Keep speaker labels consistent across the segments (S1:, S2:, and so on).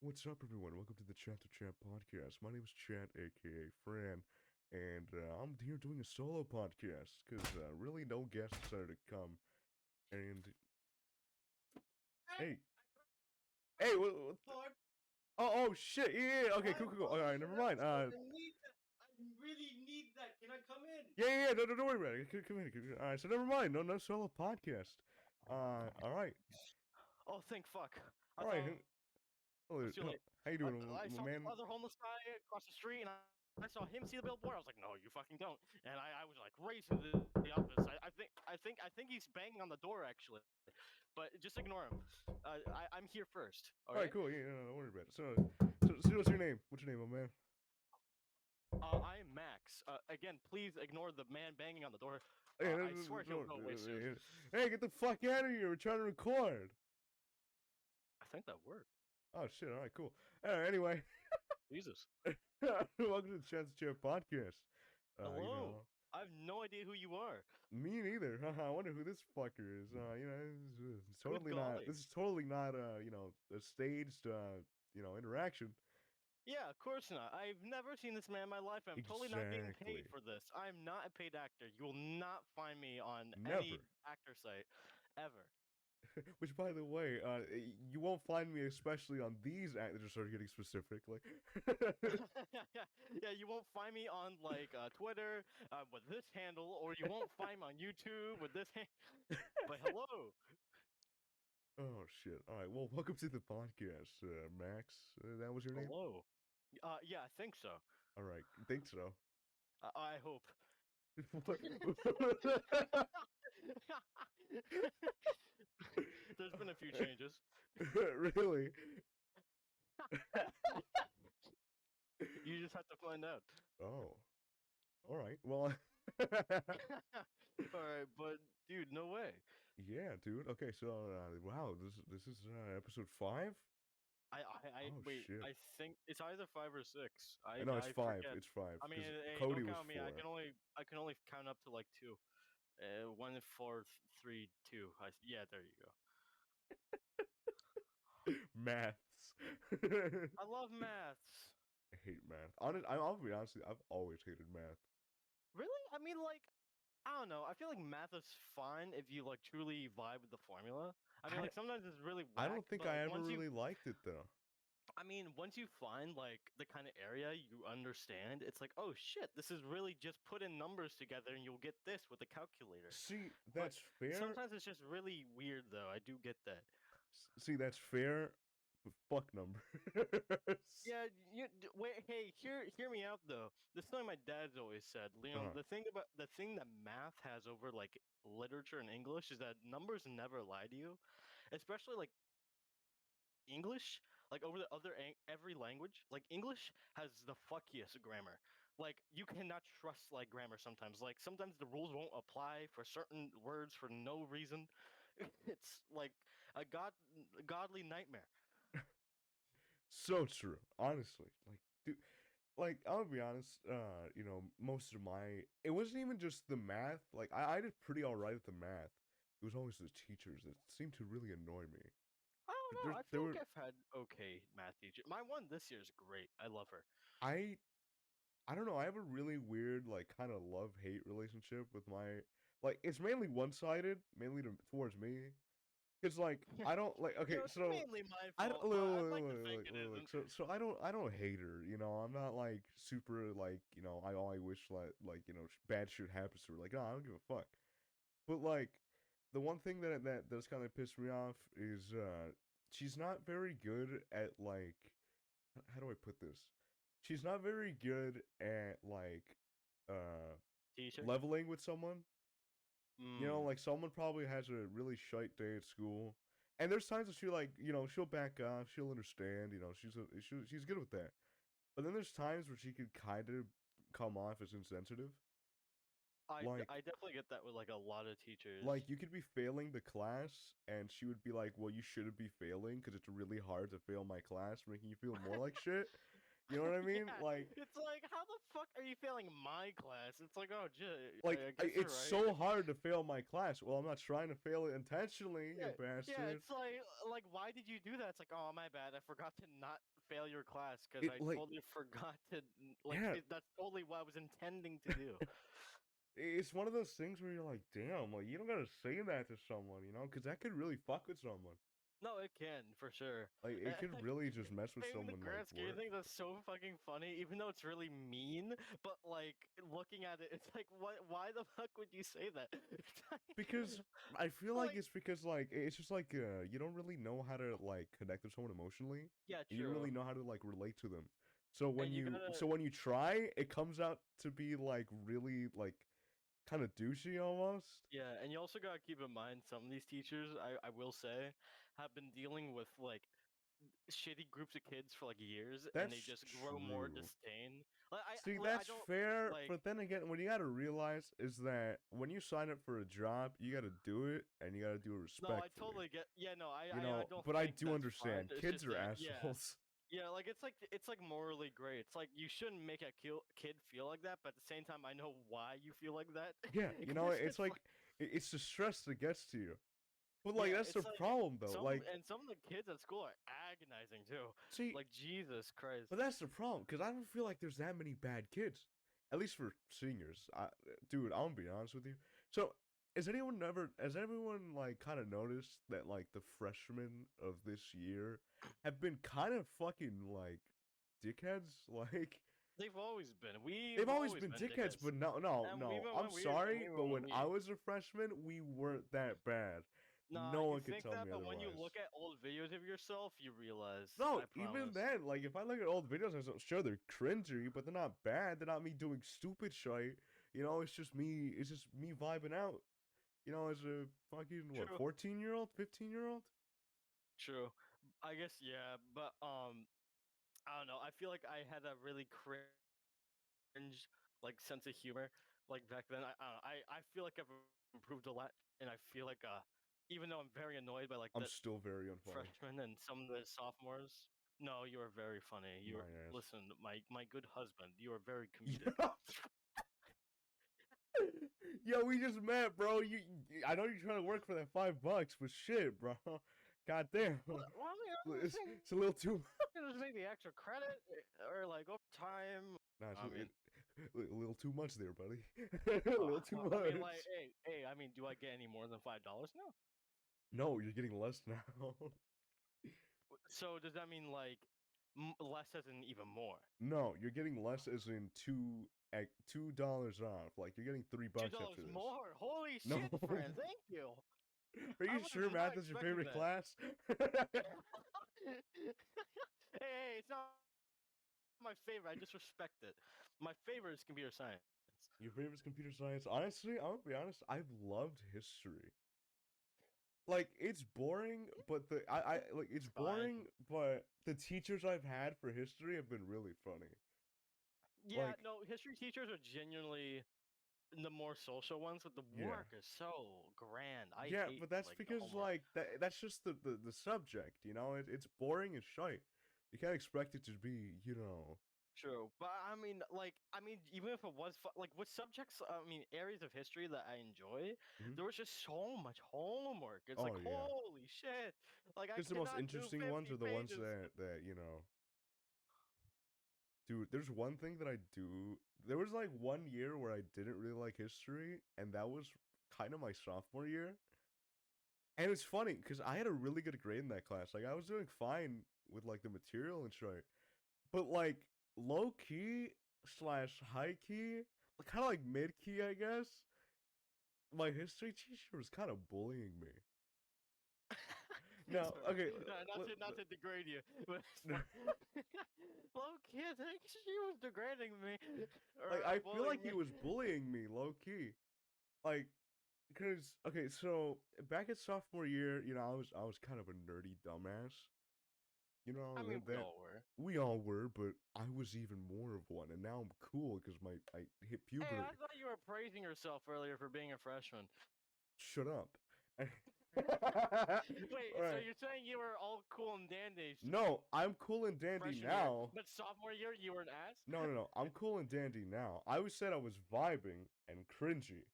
S1: What's up, everyone? Welcome to the Chat to Chat podcast. My name is Chat, aka Fran, and I'm here doing a solo podcast because really no guests decided to come. And hey, hey,
S2: Lord,
S1: oh shit, yeah, okay,
S2: I
S1: cool, cool, cool. All right,
S2: apologize for
S1: never
S2: that.
S1: mind.
S2: I need that. I really need that. Can I come in?
S1: Yeah, no, don't worry about it. Come in. All right, so never mind. No solo podcast. All right,
S2: Oh, thank fuck. I
S1: all right.
S2: thought it was too late.
S1: How you doing,
S2: I
S1: my
S2: saw
S1: man?
S2: the other homeless guy across the street, and I saw him see the billboard. I was like, no, you fucking don't. And I was like racing to the office. I think he's banging on the door actually, but just ignore him. I'm here first. All
S1: All right,
S2: right.
S1: cool. Yeah, no, don't worry about it. So what's your name? What's your name, my man?
S2: I am Max. Again, please ignore the man banging on the door.
S1: Hey,
S2: I swear he'll go away soon.
S1: hey, get the fuck out of here! We're trying to record.
S2: I think that worked.
S1: Oh shit! All right, cool. All right, anyway,
S2: Jesus.
S1: welcome to the Chats to Chat podcast.
S2: Hello. I have no idea who you are.
S1: Me neither. I wonder who this fucker is. It's
S2: Good
S1: totally not.
S2: golly.
S1: This is totally not. A staged. Interaction.
S2: Yeah, of course not. I've never seen this man in my life. I'm totally not getting
S1: Exactly.
S2: paid for this. I'm not a paid actor. You will not find me on
S1: Never.
S2: any actor site ever.
S1: Which, by the way, you won't find me, especially on these actors. Just started getting specific, like.
S2: Yeah, you won't find me on like Twitter with this handle, or you won't find me on YouTube with this But hello.
S1: Oh shit! All right, well, welcome to the podcast, Max. That was your name.
S2: Hello. Yeah, I think so.
S1: All right, think so.
S2: I hope. There's been a few changes.
S1: Really?
S2: You just have to find out.
S1: Oh, all right. Well,
S2: All right, but dude, no way.
S1: yeah, dude. Okay, so wow, this is episode 5. Oh
S2: Wait.
S1: shit!
S2: I think it's either 5 or 6.
S1: No, it's
S2: I
S1: 5.
S2: forget.
S1: It's 5
S2: I mean,
S1: because
S2: hey,
S1: Cody
S2: don't
S1: was
S2: count me.
S1: 4.
S2: I can only count up to like 2. 1, 4, 3, 2. Yeah, there you go.
S1: Maths.
S2: I love maths.
S1: I hate math. I'll be honest. I've always hated math.
S2: Really? I mean, like, I don't know. I feel like math is fun if you like truly vibe with the formula. I mean,
S1: I
S2: like sometimes it's really
S1: I
S2: whack,
S1: don't think
S2: but
S1: I
S2: like
S1: ever really liked it though.
S2: once you find like the kind of area you understand, it's like, oh shit, this is really just put in numbers together and you'll get this with a calculator.
S1: See,
S2: But
S1: that's fair.
S2: sometimes it's just really weird though. I do get that.
S1: See, that's fair. But fuck numbers.
S2: Yeah, wait, hey, hear me out though. This is something my dad's always said. You know,
S1: Uh-huh.
S2: the thing that math has over like literature and English is that numbers never lie to you, especially like English, like over the every language, like English has the fuckiest grammar. Like you cannot trust like grammar sometimes. Like sometimes the rules won't apply for certain words for no reason. It's like a godly nightmare.
S1: So true, honestly. Like, dude, like I'll be honest. Most of my it wasn't even just the math. Like, I did pretty all right at the math. It was always the teachers that seemed to really annoy me.
S2: I don't know. I
S1: There
S2: feel
S1: were
S2: like I've had okay math teacher. My one this year is great. I love her.
S1: I I don't know. I have a really weird, like, kind of love hate relationship with my, like, it's mainly one sided, mainly towards me. Cause like I don't like. Okay,
S2: It's
S1: so
S2: mainly my
S1: I don't
S2: fault, but I'd like to think it
S1: look.
S2: isn't.
S1: So I don't hate her. I'm not like super like I only wish like bad shit happens to her. Like, no, I don't give a fuck. But like the one thing that does kind of piss me off is she's not very good at like, how do I put this? She's not very good at like uh
S2: Teacher.
S1: leveling with someone.
S2: Mm.
S1: Like someone probably has a really shite day at school, and there's times that she like, she'll back off, she'll understand, she's good with that. But then there's times where she could kind of come off as insensitive. Like,
S2: I definitely get that with like a lot of teachers.
S1: like you could be failing the class, and she would be like, "Well, you shouldn't be failing because it's really hard to fail my class, making you feel more like shit." You know what I mean?
S2: Yeah, it's like, how the fuck are you failing my class? It's like, oh, I guess you're
S1: It's
S2: right.
S1: so hard to fail my class. Well, I'm not trying to fail it intentionally, you
S2: Yeah, yeah.
S1: bastard.
S2: It's like, why did you do that? It's like, oh, my bad. I forgot to not fail your class because
S1: It
S2: I
S1: like
S2: totally forgot to
S1: yeah,
S2: That's totally what I was intending to do.
S1: it's one of those things where you're like, damn, like you don't gotta say that to someone, you know, because that could really fuck with someone.
S2: No, it can for sure.
S1: Like it could
S2: Like,
S1: really just mess with
S2: in the
S1: someone like
S2: grand scheme of
S1: work.
S2: things, that's so fucking funny. Even though it's really mean, but like looking at it, it's like, what? Why the fuck would you say that?
S1: Because I feel like
S2: Like,
S1: it's because like it's just like you don't really know how to like connect with someone emotionally.
S2: yeah,
S1: And you don't
S2: true.
S1: really know how to like relate to them. So when
S2: And you
S1: you
S2: gotta,
S1: so when you try, it comes out to be like really like kind of douchey almost.
S2: yeah, and you also gotta keep in mind some of these teachers, I will say, have been dealing with like shitty groups of kids for like years, and they
S1: That's
S2: just grow more
S1: true.
S2: disdain. Like
S1: See,
S2: I
S1: that's
S2: don't
S1: fair,
S2: like.
S1: but then again, what you gotta realize is that when you sign up for a job, you gotta do it, and you gotta do it
S2: No, I
S1: respectfully.
S2: totally get. Yeah, no,
S1: You
S2: I
S1: know,
S2: don't
S1: but I
S2: think
S1: do
S2: that's fine.
S1: understand.
S2: It's
S1: Kids
S2: just
S1: are
S2: that, yeah,
S1: assholes.
S2: yeah, like it's like morally gray. It's like you shouldn't make a kid feel like that, but at the same time, I know why you feel like that.
S1: Yeah, you know,
S2: Because
S1: it's
S2: it's
S1: like
S2: like,
S1: it's the stress that gets to you. But like
S2: yeah,
S1: that's the
S2: it's like
S1: problem though. Like,
S2: some of the kids at school are agonizing too.
S1: see,
S2: Like Jesus Christ.
S1: but that's the problem because I don't feel like there's that many bad kids, at least for seniors. Dude, I'm gonna be honest with you. So, has anyone like kind of noticed that like the freshmen of this year have been kind of fucking like dickheads? Like,
S2: They've always been.
S1: they've
S2: We've
S1: always
S2: always
S1: been
S2: been
S1: dickheads,
S2: dickheads.
S1: but no,
S2: And
S1: no.
S2: even
S1: I'm
S2: when and
S1: sorry,
S2: even
S1: but
S2: when
S1: when
S2: we
S1: I was a freshman, we weren't that bad.
S2: Nah,
S1: No
S2: you
S1: one could
S2: think
S1: tell
S2: that,
S1: me
S2: but when you
S1: otherwise.
S2: look at old videos of yourself, you realize.
S1: No,
S2: I
S1: even
S2: promise.
S1: then, like if I look at old videos, sure they're cringy, but they're not bad. They're not me doing stupid shit. You know, it's just me. It's just me vibing out. You know, as a fucking what,
S2: True.
S1: 14-year-old, 15-year-old.
S2: True. I guess yeah, but I don't know. I feel like I had a really like sense of humor like back then. I don't know. I feel like I've improved a lot, and I feel like even though I'm very annoyed by like
S1: I'm
S2: the
S1: still very unfunny.
S2: freshmen and some of the sophomores. No, you are very funny.
S1: My
S2: You're
S1: ass.
S2: listen, my good husband. You are very comedic.
S1: Yo, we just met, bro. I know you're trying to work for that $5, but shit, bro. Goddamn,
S2: Well, I was thinking
S1: it's a little too.
S2: just maybe extra credit or like overtime.
S1: Nah,
S2: I mean,
S1: a little too much there, buddy. A little too
S2: I mean, like,
S1: much.
S2: hey, I mean, do I get any more than $5? No.
S1: No, you're getting less now.
S2: So does that mean like less as in even more?
S1: No, you're getting less as in $2 off. Like you're getting
S2: Two
S1: $3
S2: dollars
S1: after this.
S2: more? Holy
S1: No.
S2: shit, friend! Thank you.
S1: Are
S2: I
S1: you
S2: was
S1: sure
S2: not
S1: math is your
S2: expecting
S1: favorite
S2: that.
S1: class?
S2: Hey, it's not my favorite. I just respect it. My favorite is computer science.
S1: Your favorite is computer science? Honestly, I'm gonna be honest. I've loved history. Like it's boring, but I like it's
S2: It's fine.
S1: boring, but the teachers I've had for history have been really funny.
S2: Yeah,
S1: Like,
S2: no, history teachers are genuinely the more social ones, but the
S1: yeah.
S2: work is so grand. I
S1: Yeah,
S2: hate
S1: but that's
S2: like the
S1: because
S2: homework.
S1: like that's just the subject, you know? It's boring as shite. You can't expect it to be, you know.
S2: True, but I mean, even if it was like what subjects, I mean, areas of history that I enjoy,
S1: Mhm.
S2: there was just so much homework. It's
S1: Oh
S2: like
S1: yeah.
S2: holy shit! Like I
S1: Because the most
S2: cannot do
S1: interesting ones
S2: 50
S1: are the ones
S2: pages.
S1: that you know. Dude, there's one thing that I do. There was like one year where I didn't really like history, and that was kind of my sophomore year. And it's funny because I had a really good grade in that class. Like I was doing fine with like the material and shit. But like low key slash high key, kind of like mid key, I guess. My history teacher was kind of bullying me. No,
S2: Sorry,
S1: okay.
S2: no, not to degrade you, but
S1: Like
S2: low kid, I think she was degrading me or
S1: I feel
S2: bullying
S1: like he
S2: me.
S1: was bullying me low key. Like, cause okay, so back at sophomore year, you know, I was kind of a nerdy dumbass. You know
S2: I mean, we
S1: that
S2: all were.
S1: we all were, but I was even more of one, and now I'm cool because I hit
S2: Hey, I
S1: puberty.
S2: thought you were praising yourself earlier for being a freshman.
S1: Shut up.
S2: Wait, so
S1: Alright.
S2: you're saying you were all cool and dandy
S1: No, I'm cool and dandy
S2: freshman year,
S1: now.
S2: but sophomore year you were an ass?
S1: No. I'm cool and dandy now. I always said I was vibing and cringy.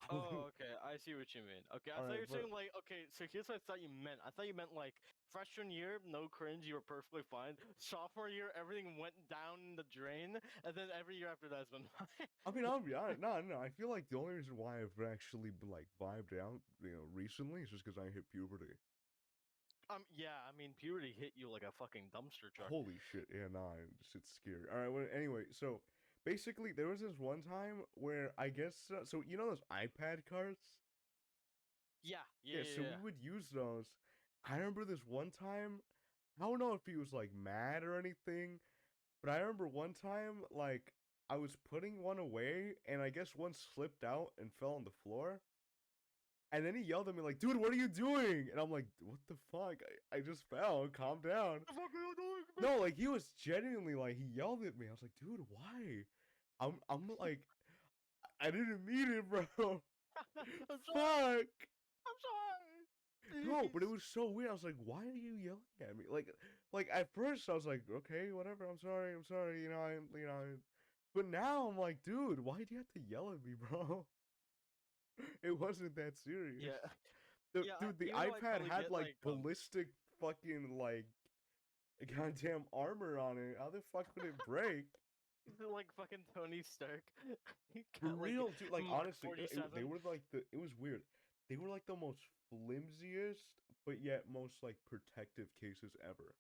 S2: Oh, okay. I see what you mean. Okay, I thought you
S1: Alright,
S2: were
S1: but
S2: saying like, okay, so here's what I thought you meant. I thought you meant like freshman year, no cringe, you were perfectly fine. Sophomore year, everything went down the drain, and then every year after that's been fine.
S1: I mean, I'll be honest. No. I feel like the only reason why I've actually like vibed out, recently is just because I hit puberty.
S2: Yeah, I mean, puberty hit you like a fucking dumpster truck.
S1: Holy shit! Yeah, nah, shit's scary. All right. Well, anyway, so basically, there was this one time where I guess so. You know those iPad cards?
S2: Yeah, yeah,
S1: Yeah.
S2: yeah,
S1: So we
S2: yeah.
S1: would use those. I remember this one time. I don't know if he was like mad or anything, but I remember one time like I was putting one away, and I guess one slipped out and fell on the floor. And then he yelled at me like, "Dude, what are you doing?" And I'm like, "What the fuck? I just fell. Calm down."
S2: What the fuck are you doing,
S1: No,
S2: bitch?
S1: like he was genuinely like he yelled at me. I was like, "Dude, why?" I'm like, I didn't mean it, bro.
S2: I'm sorry.
S1: Fuck.
S2: I'm sorry.
S1: No, but it
S2: Please.
S1: was so weird. I was like, "Why are you yelling at me?" Like at first I was like, "Okay, whatever. I'm sorry. I'm sorry. But now I'm like, "Dude, why do you have to yell at me, bro?" It wasn't that serious.
S2: Yeah, yeah.
S1: Dude, the
S2: Even though I
S1: iPad
S2: totally
S1: had
S2: get
S1: like
S2: like
S1: ballistic fucking like goddamn armor on it. How the fuck would it break?
S2: like fucking Tony Stark, he
S1: For
S2: got like
S1: real, dude. Like
S2: Mark
S1: honestly, they
S2: 47.
S1: were like it was weird. They were like the most flimsiest, but yet most like protective cases ever.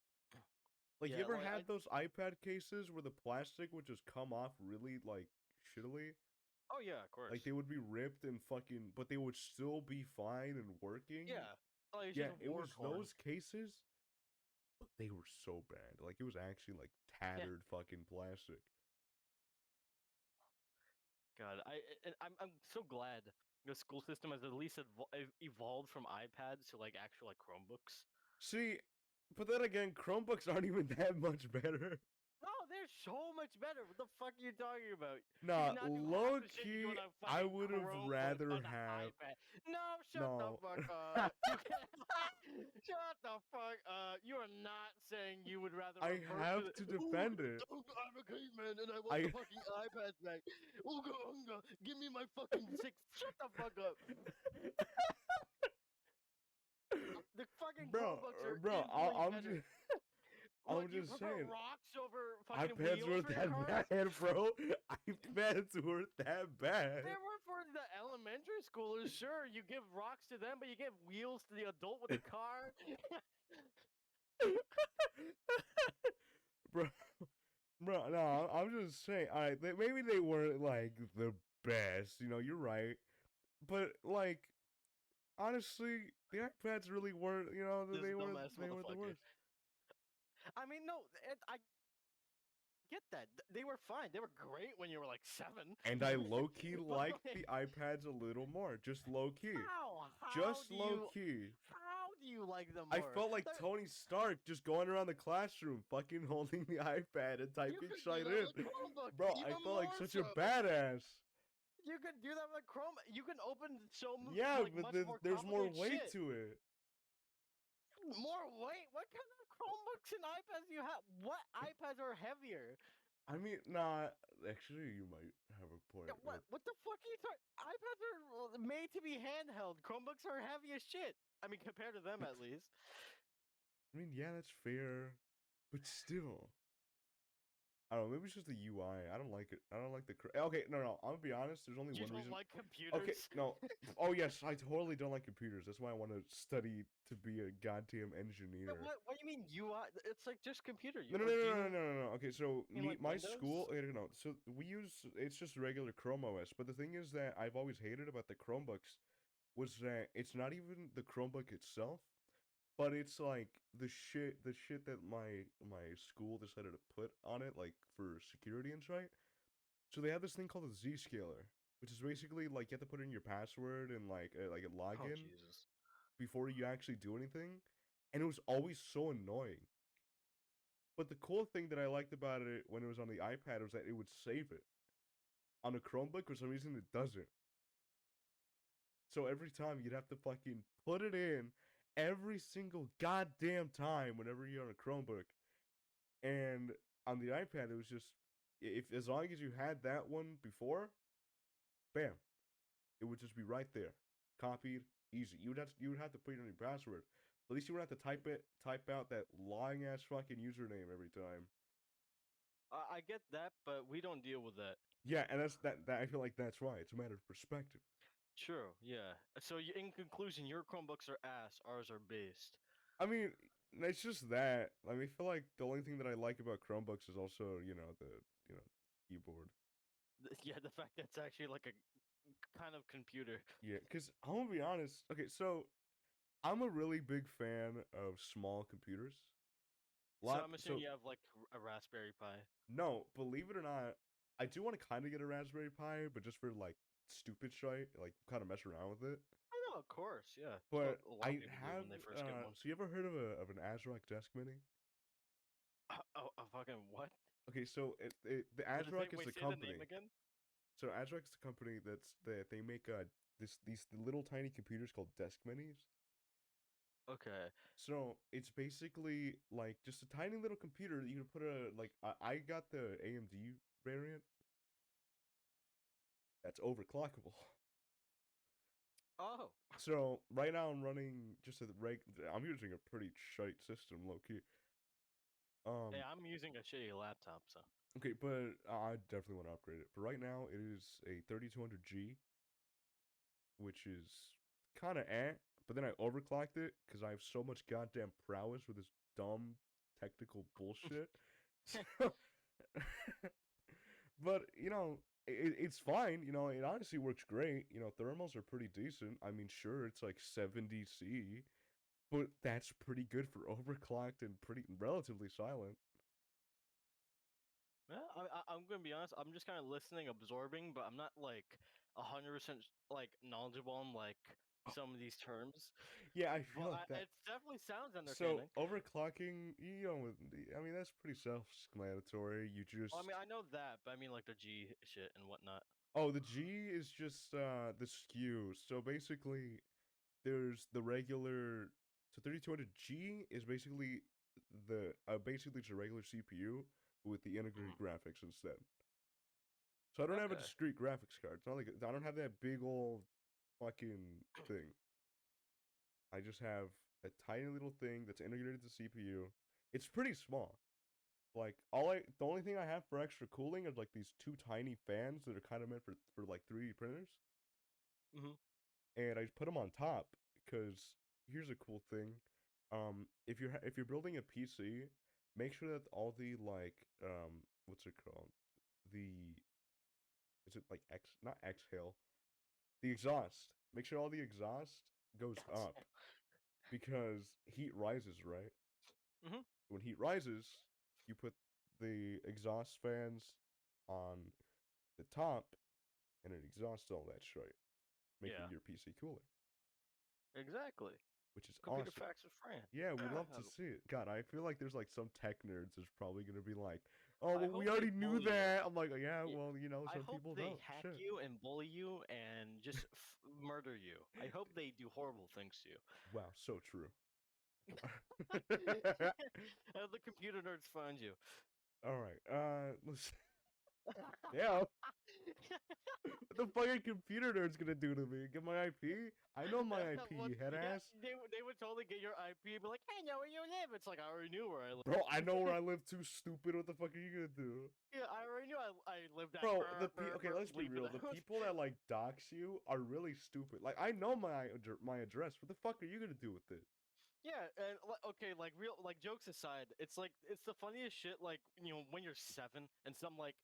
S1: Like you
S2: Yeah,
S1: ever
S2: like I.
S1: had those iPad cases where the plastic would just come off really like shittily?
S2: Oh yeah, of
S1: Like
S2: course.
S1: they would be ripped and fucking, but they would still be fine and working.
S2: Yeah, like it's
S1: Yeah,
S2: just
S1: it
S2: war
S1: was
S2: torn.
S1: those cases, but they were so bad. Like it was actually like
S2: Yeah.
S1: tattered fucking plastic.
S2: God, I'm so glad the school system has at least evolved from iPads to like actual like Chromebooks.
S1: See, but then again, Chromebooks aren't even that much better.
S2: No, they're so much better. What the fuck are you talking about? You
S1: Nah,
S2: cannot do half
S1: low
S2: the shit you do
S1: key,
S2: on a
S1: I
S2: fucking
S1: would have
S2: Chromebook
S1: rather
S2: on an
S1: have
S2: iPad. No, shut the
S1: no.
S2: fuck up. You can shut the fuck up. You are not saying you would rather
S1: I
S2: revert to
S1: have
S2: the.
S1: to
S2: Ooh,
S1: defend it.
S2: I'm a caveman and I want
S1: I
S2: the fucking iPad back. Ooga unga, give me my fucking six. Shut the fuck up. The fucking Chromebooks are
S1: bro,
S2: infinitely
S1: I'm
S2: better.
S1: just
S2: What,
S1: I'm
S2: you
S1: just
S2: prefer
S1: saying.
S2: rocks over fucking
S1: iPads
S2: wheels
S1: weren't
S2: for your
S1: that
S2: cars?
S1: bad, bro. iPads weren't that bad.
S2: They were for the elementary schoolers, sure. You give rocks to them, but you give wheels to the adult with a car.
S1: bro, no, I'm just saying. All right, maybe they weren't like the best. You're right, but like honestly, the iPads really weren't.
S2: This
S1: They weren't.
S2: dumbass
S1: They weren't the
S2: motherfucker.
S1: worst.
S2: I mean, no, I get that. They were fine. They were great when you were like 7.
S1: And I low key
S2: But
S1: liked
S2: like,
S1: the iPads a little more. Just low key.
S2: how?
S1: Just low key.
S2: How do you like them
S1: I
S2: more?
S1: felt like
S2: That-
S1: Tony Stark just going around the classroom, fucking holding the iPad and
S2: You
S1: typing
S2: could do
S1: shit
S2: that
S1: in.
S2: with a Chromebook,
S1: Bro, I
S2: even
S1: felt like
S2: more
S1: such a
S2: so.
S1: badass.
S2: You can do that with Chrome. You can open
S1: Yeah,
S2: like
S1: but
S2: much more
S1: there's more
S2: complicated
S1: weight
S2: shit.
S1: to it.
S2: More weight? What kind of Chromebooks and iPads do you have? What iPads are heavier?
S1: I mean, nah, actually, you might have a point.
S2: Yeah, what the fuck are you talking? iPads are made to be handheld. Chromebooks are heavy as shit. I mean, compared to them at least.
S1: I mean, yeah, that's fair, but still. I don't know. Maybe it's just the UI. I don't like it. I don't like the. Okay, no. I'm gonna be honest. There's only
S2: You
S1: one
S2: don't
S1: reason.
S2: like
S1: Okay,
S2: computers?
S1: no. Oh yes, I totally don't like computers. That's why I want to study to be a goddamn
S2: Yeah,
S1: engineer.
S2: what do you mean UI? It's like just computer.
S1: No, no,
S2: Or
S1: no,
S2: do
S1: no,
S2: you
S1: no, no, no, no. Okay, so
S2: mean like
S1: my
S2: Windows?
S1: school. Okay, no. So we use it's just regular Chrome OS. But the thing is that I've always hated about the Chromebooks was that it's not even the Chromebook itself, but it's like the shit that my school decided to put on it, like for security and shit. So they have this thing called a Zscaler, which is basically like you have to put in your password and like a
S2: Oh
S1: login
S2: Jesus.
S1: before you actually do anything, and it was always so annoying. But the cool thing that I liked about it when it was on the iPad was that it would save it. On a Chromebook, for some reason, it doesn't. So every time you'd have to fucking put it in every single goddamn time whenever you're on a Chromebook. And on the iPad, it was just if as long as you had that one before, bam, it would just be right there, copied, easy. You would have to put in your password. At least you wouldn't have to type out that long ass fucking username every time.
S2: I get that, but we don't deal with that.
S1: Yeah, and that I feel like that's why it's a matter of perspective.
S2: True, yeah. So in conclusion, your Chromebooks are ass, ours are based.
S1: I mean, it's just that. I mean, I feel like the only thing that I like about Chromebooks is also the keyboard.
S2: Yeah, the fact that it's actually like a kind of computer.
S1: Yeah, because I'm gonna be honest. Okay, so I'm a really big fan of small computers.
S2: So I'm assuming
S1: So
S2: you have like a Raspberry Pi.
S1: no, believe it or not, I do want to kind of get a Raspberry Pi, but just for like stupid shit, like kind of mess around with it.
S2: I know, of course, yeah. That's what
S1: But
S2: a lot of
S1: I
S2: people do
S1: have.
S2: when they first get one.
S1: So you ever heard of an ASRock Desk Mini?
S2: Oh, a fucking what?
S1: Okay, so the ASRock is
S2: Wait,
S1: the
S2: say the name
S1: company.
S2: again.
S1: So ASRock is the company that they make these little tiny computers called Desk Minis.
S2: Okay.
S1: So it's basically like just a tiny little computer that you can put a like. I got the AMD variant. That's overclockable.
S2: Oh.
S1: So right now I'm running just a I'm using a pretty shite system, low key.
S2: Hey,
S1: Um,
S2: I'm using a shitty laptop, so.
S1: okay, but I definitely want to upgrade it. But right now it is a 3200G, which is kind of but then I overclocked it because I have so much goddamn prowess with this dumb technical bullshit. So, but it's fine. It honestly works great. Thermals are pretty decent. I mean, sure, it's like 70C, but that's pretty good for overclocked and pretty relatively silent.
S2: Yeah, I'm gonna be honest. I'm just kind of listening, absorbing, but I'm not like 100% like knowledgeable on like some of these terms.
S1: Yeah, I
S2: But
S1: feel like that.
S2: it definitely sounds
S1: So
S2: entertaining.
S1: overclocking, I mean that's pretty self-explanatory. You
S2: Well,
S1: just
S2: I mean, I know that, but I mean like the G shit and whatnot.
S1: oh, the G is just the skew. So basically, there's the regular. So 3200G is basically just a regular CPU with the integrated
S2: Mhm.
S1: graphics instead. So I don't have a
S2: Okay.
S1: discrete graphics card. It's not like I don't have that big old fucking thing. I just have a tiny little thing that's integrated to CPU. It's pretty small. Like the only thing I have for extra cooling is like these two tiny fans that are kind of meant for like 3D printers,
S2: Mhm.
S1: and I just put them on top because here's a cool thing. If you're building a PC, make sure that all the like what's it called? The is it like not exhale, the exhaust. Make sure all the exhaust goes up because heat rises, right?
S2: Mhm.
S1: When heat rises, you put the exhaust fans on the top and it exhausts all that shit, making
S2: Yeah.
S1: your PC cooler,
S2: Exactly.
S1: which is
S2: Computer
S1: awesome.
S2: facts with Fran.
S1: Yeah, we love to see it. God, I feel like there's like some tech nerds that's probably gonna be like, "Oh,
S2: I
S1: well,
S2: hope
S1: we
S2: they
S1: already knew
S2: bully you.
S1: that." I'm like, "Yeah,
S2: Yeah.
S1: well,
S2: I
S1: some
S2: hope
S1: people
S2: they
S1: don't."
S2: hack
S1: Shit.
S2: you and bully you and just murder you. I hope they do horrible things to you.
S1: Wow, so true.
S2: How the computer nerds find you?
S1: All right. Let's. Yeah. What the fucking computer nerd's gonna do to me? Get my IP? I know my IP,
S2: Well,
S1: you head
S2: yeah,
S1: ass.
S2: they would totally get your IP and be like, "Hey, know where you live?" It's like I already knew where I live.
S1: Bro, I know where I live too, stupid. What the fuck are you gonna do?
S2: Yeah, I already knew I lived at
S1: Bro, okay, let's be
S2: Leave it
S1: real. The
S2: out.
S1: people that like dox you are really stupid. Like, I know my address. What the fuck are you gonna do with it?
S2: Yeah, and okay, like real, like jokes aside, it's the funniest shit. Like when you're 7 and some like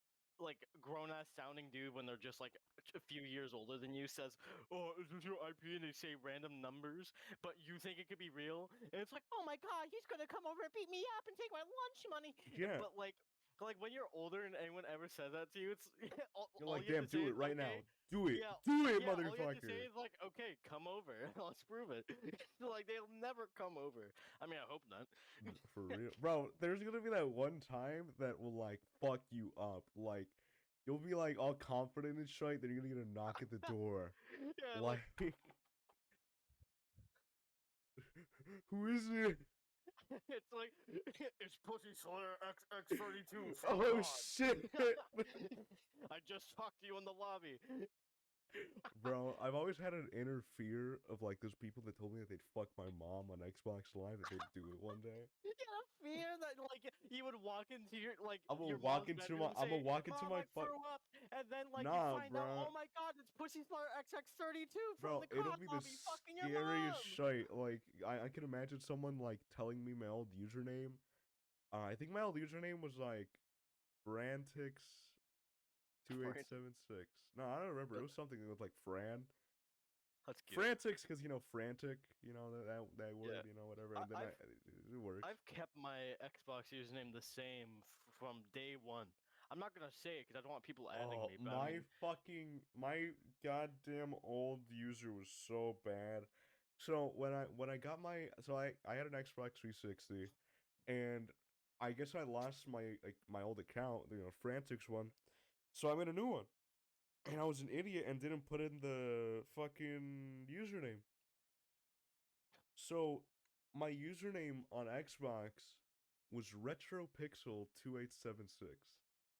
S2: grown ass sounding dude when they're just like a few years older than you says, "Oh, is this your IP?" and they say random numbers, but you think it could be real, and it's like, "Oh my god, he's gonna come over and beat me up and take my lunch money."
S1: Yeah,
S2: But like when you're older and anyone ever says that to you, it's
S1: you're
S2: all
S1: like,
S2: you have
S1: damn,
S2: to say
S1: do it
S2: is
S1: right now.
S2: okay.
S1: Do it.
S2: Yeah,
S1: Do it,
S2: yeah. All you have to say
S1: motherfucker.
S2: is like, "Okay, come over. Let's prove it." Like they'll never come over. I mean, I hope not.
S1: For real, bro. There's gonna be that one time that will like fuck you up. Like, you'll be like all confident and shit, then you're gonna get a knock at the door.
S2: Yeah,
S1: Like, Who is it?
S2: It's like it's Pussy Slayer XX32 from
S1: Oh
S2: God.
S1: shit.
S2: I just talked to you in the lobby.
S1: Bro, I've always had an inner fear of like those people that told me that they'd fuck my mom on Xbox Live that they'd do it one day.
S2: You got a fear that like you would walk into your
S1: I'm gonna
S2: your
S1: walk
S2: mom's
S1: into my
S2: bedroom and say,
S1: my
S2: "Mom, I
S1: fuck.
S2: threw up," and then like you
S1: Nah,
S2: find out,
S1: bro.
S2: "Oh my God, it's Pussy Slayer XX32 from
S1: Bro,
S2: the
S1: it'll
S2: COD
S1: be the
S2: lobby fucking your
S1: scariest
S2: mom."
S1: shite. Like, I can imagine someone like telling me my old username. I think my old username was like
S2: Frantic.
S1: Frantix2876. No, I don't remember. It was something with like Fran.
S2: That's cute.
S1: Frantix, because frantic, that
S2: Yeah.
S1: word, whatever.
S2: I,
S1: And then
S2: I've
S1: it works.
S2: I've kept my Xbox username the same from day one. I'm not gonna say it because I don't want people adding
S1: Oh,
S2: me, but I mean,
S1: my goddamn old user was so bad. So when I got I had an Xbox 360, and I guess I lost my old account, Frantix one. So I made a new one, and I was an idiot and didn't put in the fucking username. So my username on Xbox was RetroPixel2876.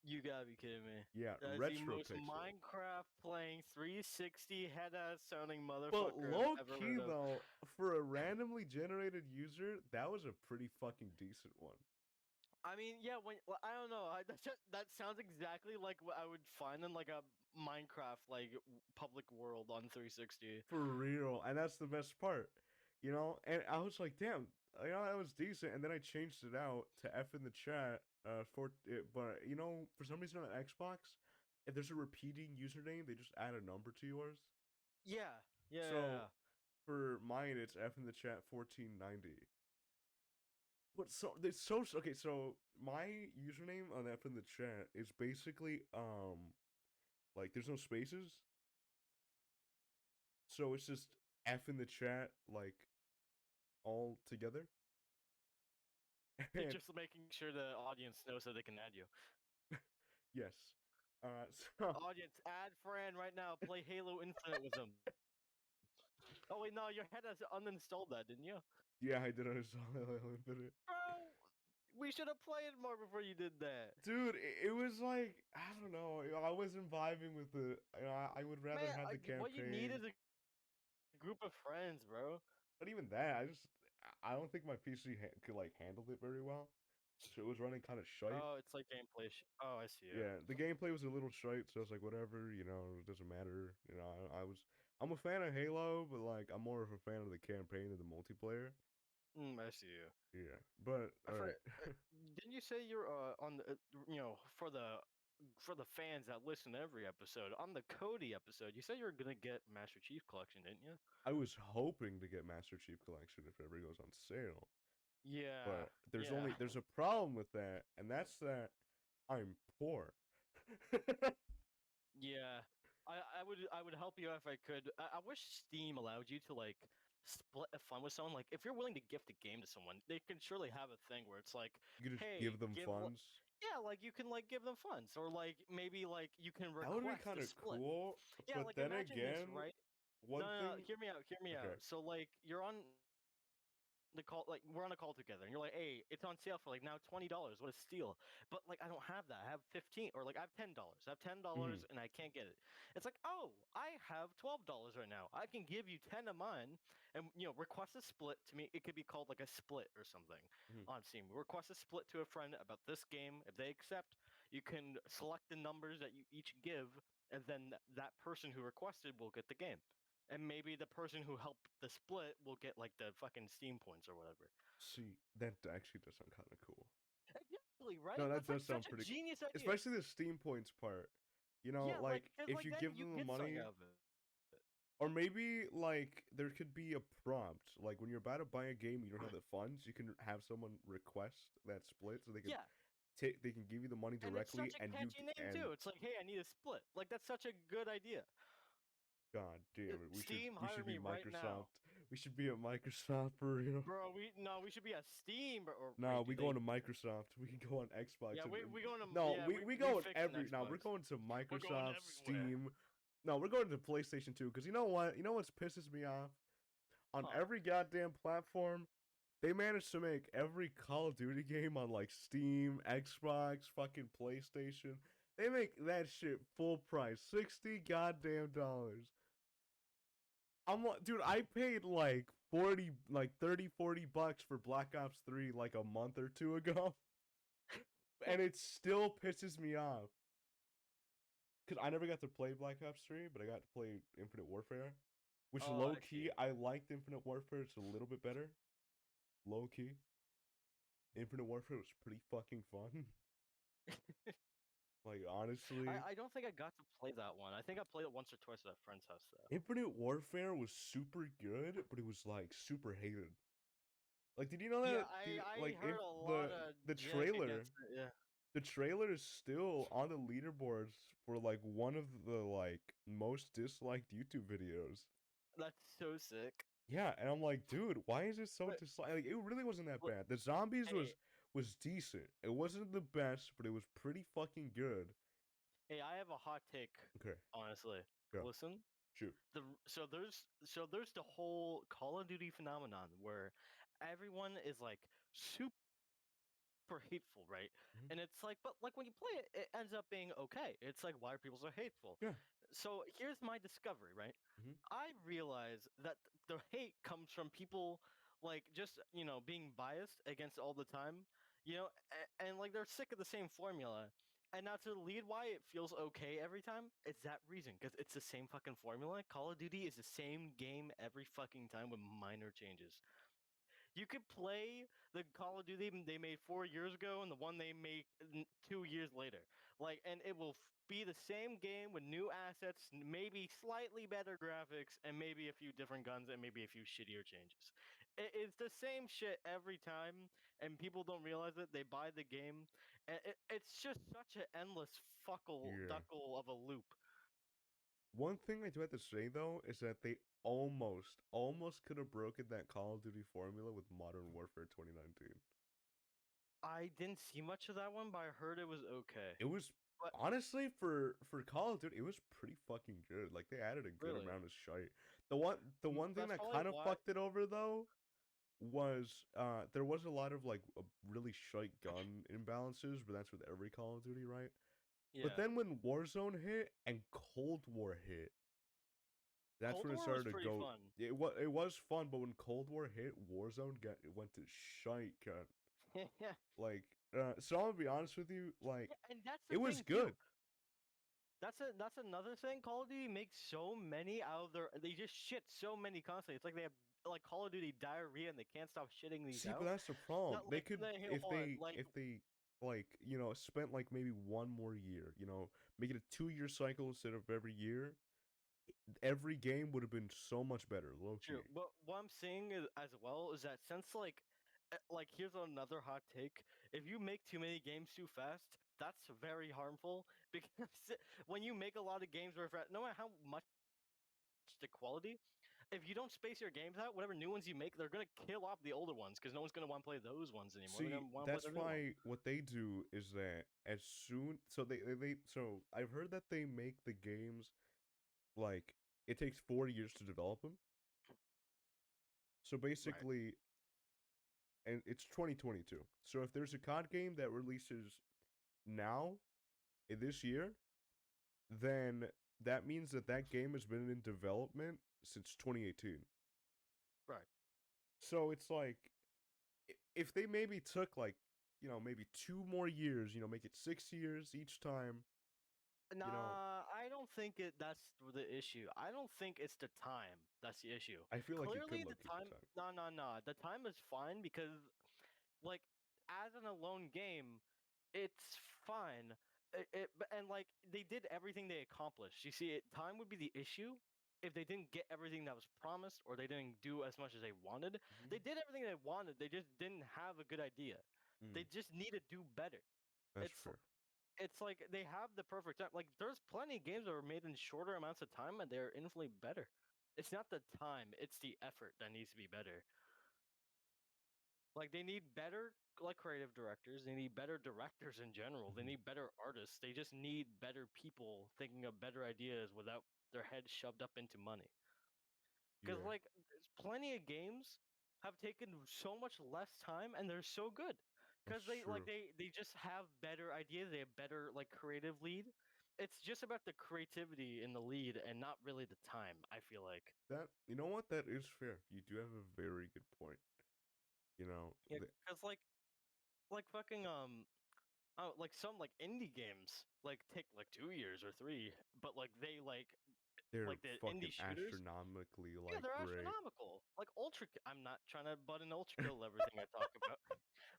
S2: you gotta be kidding me.
S1: Yeah,
S2: That's the most
S1: RetroPixel.
S2: Minecraft playing 360 head ass sounding
S1: But
S2: motherfucker
S1: low
S2: I've ever
S1: key
S2: heard of.
S1: though, for a randomly generated user, that was a pretty fucking decent one.
S2: I mean, yeah, I don't know, that sounds exactly like what I would find in like a Minecraft public world on 360.
S1: For real. And that's the best part. And I was like, damn, that was decent. And then I changed it out to F in the chat for it. But, for some reason on Xbox, if there's a repeating username, they just add a number to yours.
S2: Yeah, yeah, yeah,
S1: So
S2: yeah.
S1: for mine, it's F in the chat 1490. But okay. So my username on F in the chat is basically like there's no spaces, so it's just F in the chat like all together.
S2: They're
S1: And
S2: just making sure the audience knows so they can add you.
S1: yes, so
S2: Audience, add Fran right now. Play Halo Infinite with him. Oh wait, no, your head has uninstalled that, didn't you?
S1: yeah, I did uninstall Halo Infinite.
S2: Bro, we should have played more before you did that.
S1: Dude, it was like I don't know. I wasn't vibing with it. I would rather
S2: Man,
S1: have the
S2: what you need
S1: campaign.
S2: is a group of friends, bro.
S1: But even that, I don't think my PC could like handle it very well. So it was running kind of shite.
S2: Oh, it's like gameplay. Oh, I see it.
S1: Yeah, the gameplay was a little shite, so I was like, whatever, it doesn't matter. I'm a fan of Halo, but like, I'm more of a fan of the campaign than the multiplayer.
S2: I see you.
S1: Yeah, but
S2: I
S1: all
S2: forget.
S1: right.
S2: Didn't you say you're on the for the fans that listen to every episode on the Cody episode? You said you were gonna get Master Chief Collection, didn't you?
S1: I was hoping to get Master Chief Collection if it ever goes on sale,
S2: Yeah,
S1: but there's
S2: yeah.
S1: a problem with that, and that's that I'm poor.
S2: Yeah, I would help you if I could. I wish Steam allowed you to like split a fund with someone. Like if you're willing to gift a game to someone, they can surely have a thing where it's like,
S1: You could just
S2: hey,
S1: give them funds.
S2: yeah, like you can like give them funds, or like maybe like you can
S1: That would be
S2: request
S1: kind
S2: a
S1: of
S2: split.
S1: cool,
S2: Yeah,
S1: but
S2: like
S1: then
S2: imagine this,
S1: again,
S2: right?
S1: one
S2: No, no, no,
S1: thing.
S2: hear me out, hear me
S1: Okay.
S2: out. So like you're on the call, like we're on a call together, and you're like, "Hey, it's on sale for like now $20. What a steal!" But like I don't have that. I have 15, or like I have $10. I have $10,
S1: Mhm,
S2: and I can't get it. It's like, oh, I have $12 right now. I can give you 10 of mine, and request a split to me. It could be called like a split or something
S1: mhm.
S2: on Steam. Request a split to a friend about this game. If they accept, you can select the numbers that you each give, and then that person who requested will get the game. And maybe the person who helped the split will get like the fucking Steam points or whatever.
S1: See, that actually does sound kind of cool.
S2: Exactly, right?
S1: No, that
S2: That's like
S1: does
S2: such
S1: sound
S2: a
S1: pretty cool.
S2: genius idea.
S1: Especially the Steam points part.
S2: Yeah, like
S1: Like
S2: because
S1: if
S2: like
S1: you
S2: then
S1: give
S2: you
S1: them the
S2: get something
S1: money,
S2: out of it.
S1: or maybe like there could be a prompt. Like when you're about to buy a game, you don't have the funds. You can have someone request that split, so
S2: Yeah,
S1: they can give you the money
S2: and it's
S1: directly,
S2: such a
S1: and
S2: catchy name
S1: and
S2: too. It's like, hey, I need a split. Like that's such a good idea.
S1: God damn it,
S2: Steam,
S1: we
S2: hire
S1: should be
S2: me right
S1: Microsoft.
S2: now,
S1: We should be at Microsoft for real.
S2: bro. We should be a Steam. Or
S1: No,
S2: wait, do
S1: we
S2: they?
S1: going to Microsoft. We can go on Xbox
S2: Yeah,
S1: and
S2: we going to
S1: no,
S2: yeah
S1: we
S2: we
S1: going
S2: fixing
S1: every no,
S2: Xbox.
S1: we're going to
S2: We're going
S1: Microsoft,
S2: everywhere.
S1: Steam. No, we're going to PlayStation 2 because you know what? You know what's pisses me off? On
S2: Huh?
S1: every goddamn platform, They managed to make every Call of Duty game on like Steam, Xbox, fucking PlayStation. They make that shit full price, 60 goddamn dollars. I'm like, dude, I paid like 40, like 30, 40 bucks for Black Ops 3 like a month or two ago, and it still pisses me off. Because I never got to play Black Ops 3, but I got to play Infinite Warfare. Which
S2: Oh,
S1: low
S2: I
S1: key,
S2: see.
S1: I liked Infinite Warfare. It's a little bit better. Low key. Infinite Warfare was pretty fucking fun. Like, honestly,
S2: I don't think I got to play that one. I think I played it once or twice at a friend's house though.
S1: Infinite Warfare was super good, but it was like super hated. Like, did you know
S2: Yeah,
S1: that?
S2: I
S1: Like, if
S2: heard a lot of
S1: the
S2: jank
S1: trailer,
S2: against it. Yeah,
S1: the trailer is still on the leaderboards for like one of the like most disliked YouTube videos.
S2: that's so sick.
S1: Yeah, and I'm like, dude, why is it so
S2: But,
S1: disliked? Like, it really wasn't that
S2: but
S1: bad. The zombies
S2: hey,
S1: was decent. It wasn't the best, but it was pretty fucking good.
S2: hey, I have a hot take.
S1: Okay,
S2: Honestly,
S1: go
S2: listen.
S1: shoot.
S2: So there's the whole Call of Duty phenomenon where everyone is like super hateful, right?
S1: Mhm.
S2: And it's like, but like when you play it, it ends up being okay. It's like, why are people so hateful?
S1: Yeah.
S2: So here's my discovery, right?
S1: Hmm.
S2: I realize that the hate comes from people like just, being biased against all the time, and like they're sick of the same formula. And now to lead why it feels okay every time, it's that reason, because it's the same fucking formula. Call of Duty is the same game every fucking time with minor changes. You could play the Call of Duty they made 4 years ago and the one they made 2 years later. Like, and it will be the same game with new assets, maybe slightly better graphics, and maybe a few different guns and maybe a few shittier changes. It's the same shit every time, and people don't realize it. They buy the game, and it's just such an endless fuckle
S1: Yeah.
S2: duckle of a loop.
S1: One thing I do have to say though is that they almost could have broken that Call of Duty formula with Modern Warfare 2019.
S2: I didn't see much of that one, but I heard it was okay.
S1: It was
S2: But
S1: honestly for Call of Duty, it was pretty fucking good. Like they added a good
S2: really,
S1: amount of shite. The one thing
S2: that's
S1: that
S2: probably
S1: kind of
S2: why.
S1: fucked it over though was there was a lot of like really shite gun imbalances, but that's with every Call of Duty, right? But
S2: Yeah.
S1: then when Warzone hit and Cold War hit, that's
S2: Cold
S1: when it
S2: War was
S1: started to
S2: pretty
S1: go.
S2: fun.
S1: It was fun, but when Cold War hit, it went to shite, cut.
S2: Yeah,
S1: Like, so I'm gonna be honest with you, like,
S2: and that's the
S1: it was
S2: thing too.
S1: good.
S2: That's another thing. Call of Duty makes so many out of their. They just shit so many constantly. It's like they have like Call of Duty diarrhea and they can't stop shitting these
S1: See, but
S2: out.
S1: that's the problem.
S2: Not
S1: They
S2: like
S1: could
S2: they hit
S1: if
S2: hard.
S1: they
S2: Like
S1: if they like spent like maybe one more year, make it a 2 year cycle instead of every year. Every game would have been so much better, low key.
S2: true. But what I'm saying is, as well is that since like here's another hot take. If you make too many games too fast, that's very harmful because when you make a lot of games very fast, no matter how much the quality, if you don't space your games out, whatever new ones you make, they're gonna kill off the older ones because no one's gonna want to play those ones anymore. They're
S1: See,
S2: gonna want to play
S1: that's
S2: the new ones.
S1: why what they do is that as soon so they so I've heard that they make the games like it takes 4 years to develop them. So
S2: Right.
S1: basically, and it's 2022. So if there's a COD game that releases now in this year, then that means that that game has been in development since 2018.
S2: Right.
S1: So it's like if they maybe took like maybe 2 more years, make it 6 years each time, you know,
S2: Nah, I don't think that's the issue. I don't think it's the time that's the issue.
S1: I feel like it could
S2: Clearly,
S1: look
S2: the
S1: at the
S2: time.
S1: time.
S2: No, no, no. The time is fine because, like, as an alone game, it's fine. And like they did everything they accomplished. You see, time would be the issue if they didn't get everything that was promised or they didn't do as much as they wanted.
S1: Hmm.
S2: They did everything they wanted. They just didn't have a good idea.
S1: Mm,
S2: They just need to do better.
S1: that's
S2: It's
S1: fair.
S2: it's like they have the perfect time. Like there's plenty of games that were made in shorter amounts of time and they're infinitely better. It's not the time, it's the effort that needs to be better. Like they need better like creative directors, they need better directors in general, they
S1: Hmm.
S2: need better artists. They just need better people thinking of better ideas without their heads shoved up into money. Cuz
S1: Yeah.
S2: like there's plenty of games have taken so much less time and they're so good
S1: That's
S2: because they like
S1: true.
S2: they just have better ideas, they have better like creative lead. It's just about the creativity in the lead and not really the time, I feel like.
S1: That you know what? That is fair. You do have a very good point. You know,
S2: Yeah, because like fucking like some like indie games like take like 2 years or three, but
S1: they're
S2: like the
S1: fucking
S2: indie shooters.
S1: astronomically
S2: Yeah,
S1: like
S2: they're
S1: great.
S2: astronomical. Like I'm not trying to butt in Ultra Kill everything I talk about,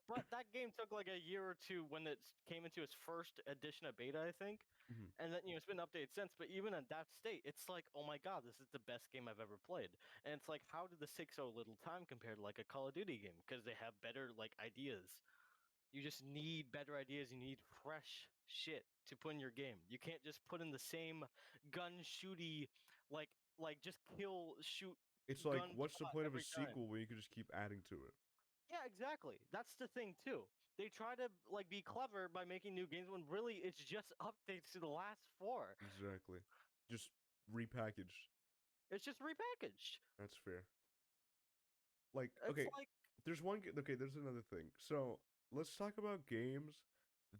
S2: but that game took like a year or two when it came into its first edition of beta, I think,
S1: Mhm.
S2: and then it's been updated since. But even in that state, it's like, oh my god, this is the best game I've ever played. And it's like, how did this take so little time compared to like a Call of Duty game? Because they have better like ideas. You just need better ideas. You need fresh shit to put in your game. You can't just put in the same gun shooty, like just kill shoot
S1: It's like,
S2: gun
S1: what's the
S2: plot
S1: point of a
S2: every time.
S1: sequel when you can just keep adding to it?
S2: Yeah, exactly. That's the thing too. They try to like be clever by making new games when really it's just updates to the last four.
S1: Exactly. Just repackaged.
S2: It's just repackaged.
S1: That's fair. Like,
S2: It's
S1: okay,
S2: like
S1: okay, there's another thing. So let's talk about games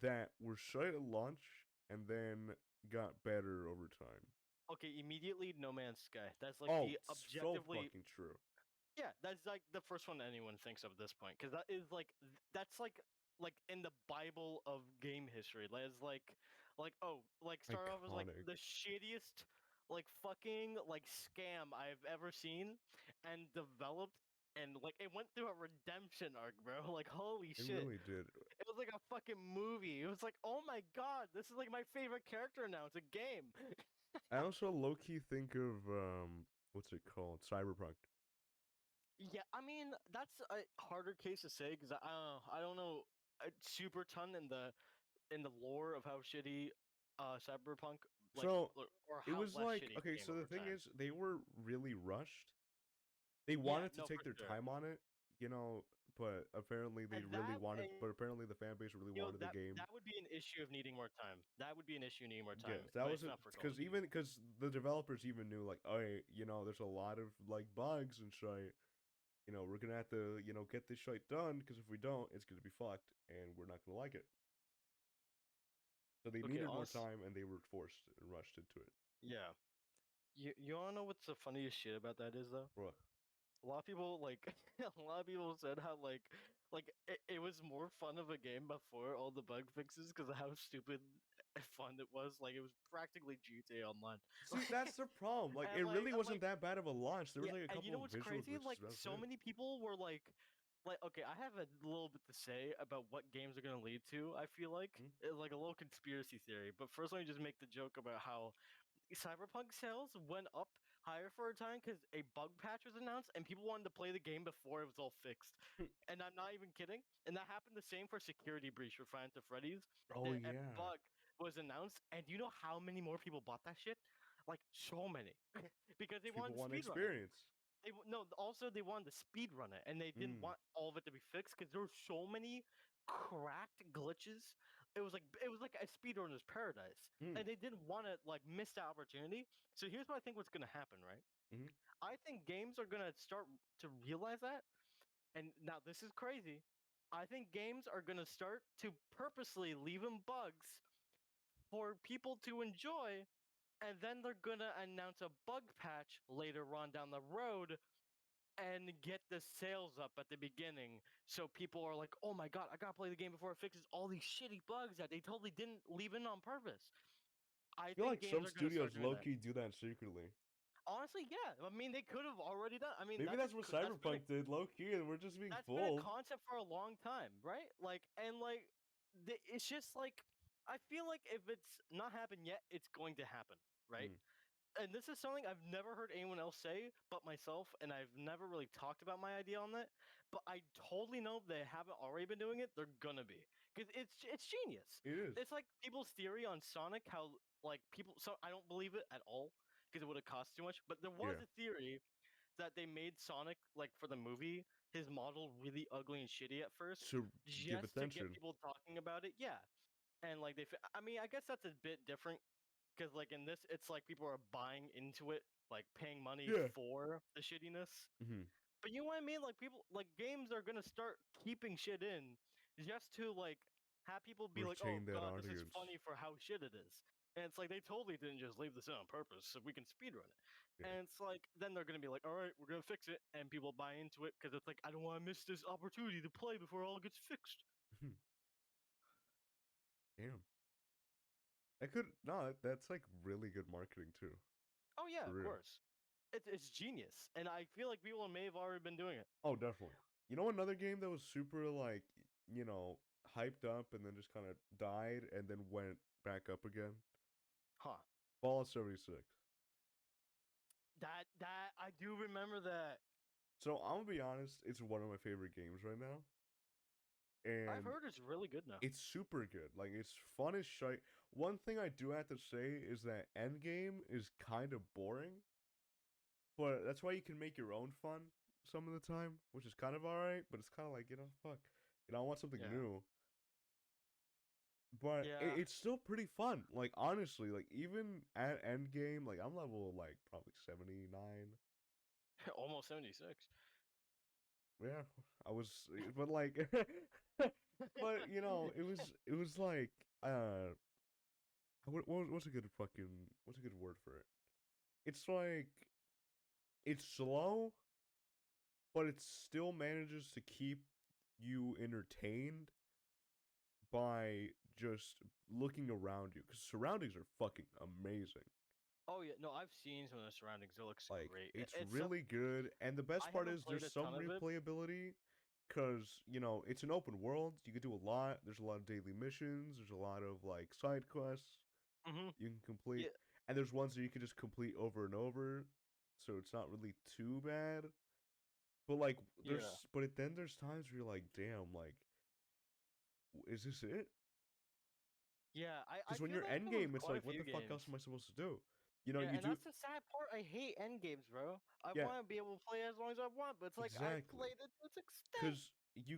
S1: that were shite at launch and then got better over time.
S2: okay, immediately No Man's Sky. That's like
S1: Oh,
S2: the
S1: so
S2: objectively.
S1: fucking true.
S2: Yeah, that's like the first one anyone thinks of at this point, because that is like that's like in the Bible of game history. That's like oh like start off as like
S1: Iconic.
S2: the shittiest like fucking like scam I've ever seen, and developed and like it went through a redemption arc, bro. Like holy
S1: It
S2: shit,
S1: really did.
S2: it was like a fucking movie. It was like oh my god, this is like my favorite character now. It's a game.
S1: I also low key think of what's it called? Cyberpunk.
S2: Yeah, I mean that's a harder case to say because I don't know a super ton in the lore of how shitty Cyberpunk like
S1: So
S2: or
S1: it
S2: how
S1: was
S2: less
S1: like,
S2: shitty it
S1: okay,
S2: became
S1: so the
S2: over
S1: thing
S2: time.
S1: is they were really rushed. They
S2: Yeah,
S1: wanted to
S2: no,
S1: take
S2: for
S1: their
S2: sure.
S1: time on it, you know, but apparently they
S2: And
S1: really
S2: that
S1: wanted
S2: and
S1: but apparently the fan base really wanted the
S2: that
S1: game.
S2: that would be an issue of needing more time. That would be an issue needing more time,
S1: Yes, that
S2: but
S1: was
S2: it's
S1: it.
S2: not for Call of
S1: Because
S2: Duty.
S1: even because the developers even knew like, oh, there's a lot of like bugs and shit. We're gonna have to get this shit done because if we don't, it's gonna be fucked and we're not gonna like it. So they
S2: Okay,
S1: needed more
S2: honest,
S1: time and they were forced and rushed into it.
S2: yeah. You wanna know what's the funniest shit about that is though?
S1: Bro,
S2: A lot of people like a lot of people said how like it was more fun of a game before all the bug fixes because of how stupid and fun it was. Like it was practically GTA Online.
S1: see, that's the problem. Like,
S2: And
S1: it really
S2: I'm
S1: wasn't
S2: like,
S1: that bad of a launch. There was
S2: yeah,
S1: like a
S2: and you
S1: couple
S2: know
S1: of
S2: what's
S1: visual
S2: crazy?
S1: glitches.
S2: Like
S1: That's
S2: so
S1: it.
S2: many people were like okay, I have a little bit to say about what games are gonna lead to. I feel like
S1: Hmm?
S2: like a little conspiracy theory. But first, let me just make the joke about how Cyberpunk sales went up higher for a time because a bug patch was announced and people wanted to play the game before it was all fixed. And I'm not even kidding. And that happened the same for Security Breach for Final Fantasy Freddy's.
S1: Oh
S2: A
S1: yeah,
S2: bug was announced, and do you know how many more people bought that shit? Like so many, because they
S1: people
S2: wanted to
S1: want
S2: speedrun it.
S1: experience.
S2: No, also they wanted to speed run it, and they didn't
S1: Mm.
S2: want all of it to be fixed because there were so many cracked glitches. It was like a speedrunner's paradise,
S1: Mm.
S2: and they didn't want to like miss that opportunity. So here's what I think what's gonna happen, right?
S1: Mm.
S2: I think games are gonna start to realize that, and now this is crazy. I think games are gonna start to purposely leave in bugs for people to enjoy, and then they're gonna announce a bug patch later on down the road and get the sales up at the beginning. So people are like, oh my god, I gotta play the game before it fixes all these shitty bugs that they totally didn't leave in on purpose. I
S1: I feel
S2: think
S1: like
S2: games
S1: some
S2: are gonna
S1: studios
S2: start doing
S1: low
S2: that.
S1: key do that secretly.
S2: Honestly, yeah. I mean, they could have already done. I mean,
S1: Maybe that's what
S2: that's been a
S1: Cyberpunk did, low key, and we're just being
S2: that's been a
S1: fooled.
S2: concept for a long time, right? Like, and like, it's just like I feel like if it's not happened yet, it's going to happen, right?
S1: Mm.
S2: And this is something I've never heard anyone else say but myself, and I've never really talked about my idea on that. But I totally know if they haven't already been doing it, they're gonna be because it's genius.
S1: It is.
S2: It's like people's theory on Sonic, how like people. So I don't believe it at all because it would have cost too much. But there was
S1: Yeah.
S2: a theory that they made Sonic like for the movie his model really ugly and shitty at first
S1: To give
S2: just to get
S1: attention.
S2: people talking about it. Yeah, and like I mean, I guess that's a bit different because like in this it's like people are buying into it, like paying money
S1: Yeah.
S2: for the shittiness.
S1: Hmm.
S2: But you know what I mean? Like people, like games are gonna start keeping shit in just to like have people be like, "Oh
S1: Retain that
S2: God, this is
S1: audience.
S2: funny for how shit it is." And it's like they totally didn't just leave this in on purpose so we can speedrun it.
S1: Yeah.
S2: And it's like then they're gonna be like, "All right, we're gonna fix it," and people buy into it because it's like I don't want to miss this opportunity to play before it all gets fixed.
S1: Damn. That could no. That's like really good marketing too.
S2: Oh yeah,
S1: For
S2: of
S1: real.
S2: course. It's genius, and I feel like people may have already been doing it.
S1: Oh, definitely. You know another game that was super like you know hyped up and then just kind of died and then went back up again.
S2: Huh.
S1: Fallout 76.
S2: That I do remember that.
S1: So I'm gonna be honest, it's one of my favorite games right now,
S2: I've
S1: and
S2: heard it's really good now.
S1: it's super good. Like it's fun as shite. One thing I do have to say is that endgame is kind of boring, but that's why you can make your own fun some of the time, which is kind of alright. But it's kind of like fuck, I want something
S2: Yeah.
S1: new. But
S2: Yeah.
S1: it's still pretty fun. Like honestly, like even at endgame, like I'm level like probably 79.
S2: Almost 76.
S1: Yeah, I was, but like, but it was like, what's a good fucking, what's a good word for it? It's like, it's slow, but it still manages to keep you entertained by just looking around you, because surroundings are fucking amazing.
S2: Oh yeah, no, I've seen some of the surroundings. It looks
S1: Like,
S2: great.
S1: it's
S2: It's some.
S1: really good, and the
S2: I
S1: best part
S2: haven't
S1: is
S2: played
S1: there's
S2: a
S1: some
S2: ton of it.
S1: replayability, because it's an open world. You can do a lot. There's a lot of daily missions. There's a lot of like side quests
S2: Hmm.
S1: you can complete,
S2: Yeah.
S1: and there's ones that you can just complete over and over, so it's not really too bad. But like,
S2: Yeah.
S1: then there's times where you're like, damn, like, is this it?
S2: Yeah. I
S1: Because when
S2: feel
S1: you're
S2: that
S1: end
S2: with
S1: game, it's
S2: quite
S1: like,
S2: a
S1: what
S2: few
S1: the fuck
S2: games.
S1: else am I supposed to do?
S2: Yeah,
S1: You
S2: and
S1: do,
S2: that's the sad part. I hate end games, bro. I
S1: yeah,
S2: want to be able to play as long as I want, but it's like I
S1: exactly.
S2: played it to its extent.
S1: Because you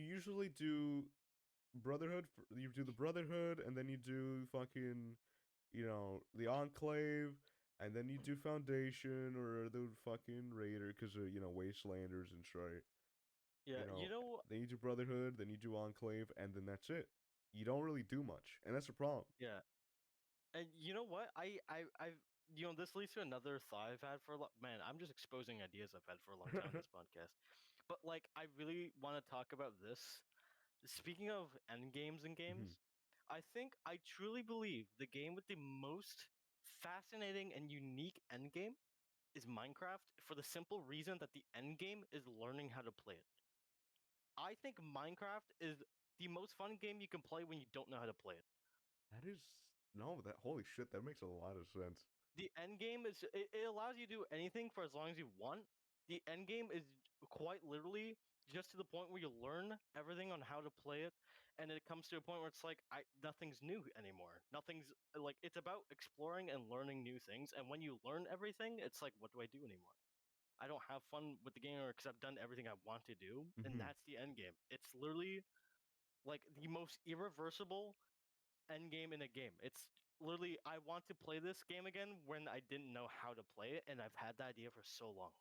S1: usually do Brotherhood. You do the Brotherhood, and then you do fucking, the Enclave, and then you do Foundation or the fucking Raider, because of Wastelanders and shit.
S2: Yeah,
S1: You
S2: you
S1: know,
S2: know.
S1: then you do Brotherhood, then you do Enclave, and then that's it. You don't really do much, and that's the problem.
S2: Yeah, and you know what? I've this leads to another thought I've had for a lot. Man, I'm just exposing ideas I've had for a long time in this podcast. But like, I really want to talk about this. Speaking of end games and games,
S1: Mhm.
S2: I think I truly believe the game with the most fascinating and unique end game is Minecraft for the simple reason that the end game is learning how to play it. I think Minecraft is the most fun game you can play when you don't know how to play it.
S1: That is no, that holy shit, that makes a lot of sense.
S2: The end game is it allows you to do anything for as long as you want. The end game is quite literally just to the point where you learn everything on how to play it, and it comes to a point where it's like nothing's new anymore. Nothing's like it's about exploring and learning new things. And when you learn everything, it's like, what do I do anymore? I don't have fun with the game because I've done everything I want to do, and
S1: Hmm.
S2: that's the end game. It's literally like the most irreversible end game in a game. It's literally I want to play this game again when I didn't know how to play it, and I've had that idea for so long.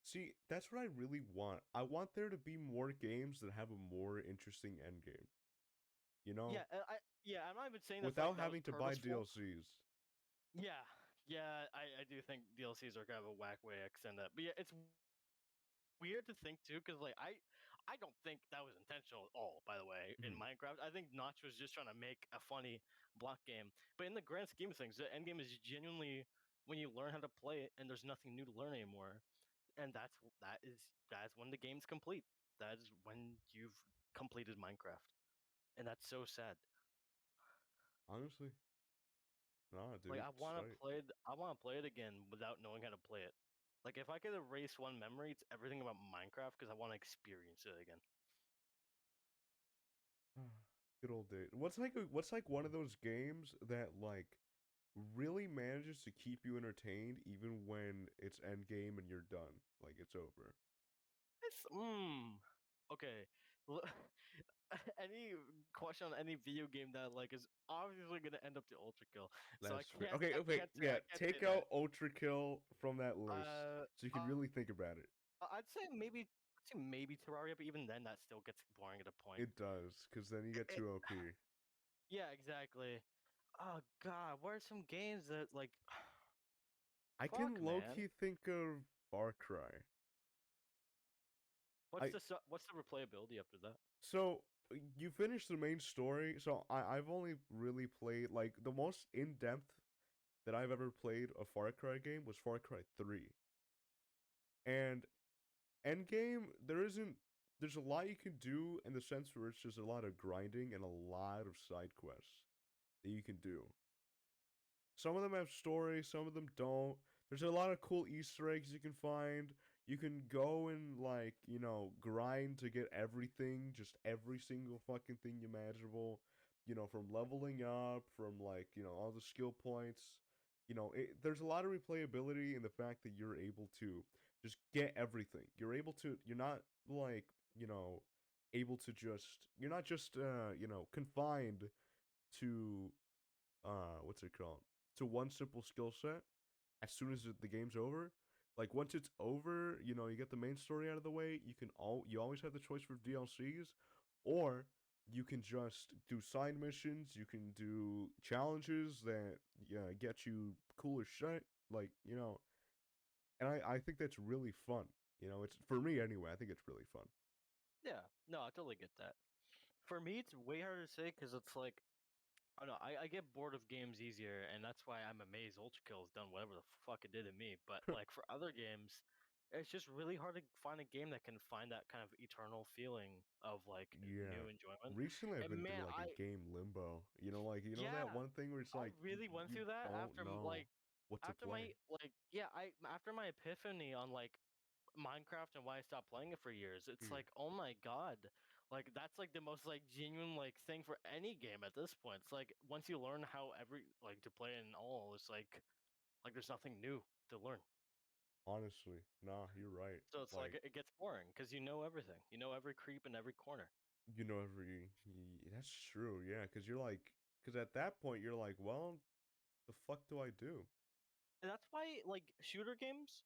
S1: See, that's what I really want. I want there to be more games that have a more interesting end game. You know,
S2: Yeah, I'm not even saying that's like
S1: without
S2: that was
S1: having to buy
S2: purposeful.
S1: DLCs.
S2: Yeah, yeah, I do think DLCs are kind of a whack way to extend that, but yeah, it's weird to think too because like I don't think that was intentional at all. By the way, in
S1: Mhm.
S2: Minecraft, I think Notch was just trying to make a funny block game. But in the grand scheme of things, the end game is genuinely when you learn how to play it, and there's nothing new to learn anymore. And that is when the game's complete. That is when you've completed Minecraft, and that's so sad.
S1: Honestly, nah,
S2: Like
S1: dude, straight.
S2: I want to play it again without knowing how to play it. Like if I could erase one memory, it's everything about Minecraft because I want to experience it again.
S1: Good old day. What's like one of those games that like really manages to keep you entertained even when it's end game and you're done, like it's over.
S2: It's okay. L- any question on any video game that like is obviously gonna end up to ultra kill. So
S1: That's fair. Okay, okay, yeah.
S2: I can't say
S1: Take
S2: that.
S1: out Ultra Kill from that list
S2: Uh,
S1: so you can
S2: uh
S1: really think about it.
S2: I'd say maybe Terraria, but even then, that still gets boring at a point.
S1: It does, because then you get
S2: It,
S1: too OP.
S2: yeah, exactly. Oh God, what are some games that like?
S1: I
S2: Fuck,
S1: can low
S2: man.
S1: key think of Far Cry.
S2: What's
S1: I
S2: the what's the replayability after that?
S1: so you finish the main story. So I've only really played like the most in depth that I've ever played a Far Cry game was Far Cry 3. And Endgame, there's a lot you can do in the sense where it's just a lot of grinding and a lot of side quests that you can do. Some of them have story, some of them don't. There's a lot of cool Easter eggs you can find. You can go and like, grind to get everything, just every single fucking thing imaginable. From leveling up, from like, all the skill points. There's a lot of replayability in the fact that you're able to just get everything. You're not like, you know, you're not just confined to what's it called? To one simple skill set as soon as the game's over. Like once it's over, you get the main story out of the way. You always have the choice for DLCs, or you can just do side missions. You can do challenges that get you cooler shit. Like and I think that's really fun. It's for me anyway. I think it's really fun.
S2: Yeah, no, I totally get that. For me, it's way harder to say because it's like I don't know. I get bored of games easier, and that's why I'm amazed Ultra Kill's done whatever the fuck it did to me. But like for other games, it's just really hard to find a game that can find that kind of eternal feeling of like
S1: Yeah.
S2: new enjoyment.
S1: Recently, I've
S2: And
S1: been
S2: man,
S1: through like a game limbo. That
S2: yeah,
S1: one thing where it's
S2: I
S1: like
S2: really went
S1: you
S2: through that
S1: don't know what to
S2: after my
S1: play.
S2: after my epiphany on like Minecraft and why I stopped playing it for years. It's
S1: Hmm.
S2: like, oh my god. Like that's like the most like genuine like thing for any game at this point. It's like once you learn how every like to play in all, it's like there's nothing new to learn.
S1: Honestly, nah, you're right.
S2: So it's like
S1: Like,
S2: it gets boring because you know everything. You know every creep in every corner.
S1: that's true, yeah, because at that point you're like, well, the fuck do I do?
S2: And that's why like shooter games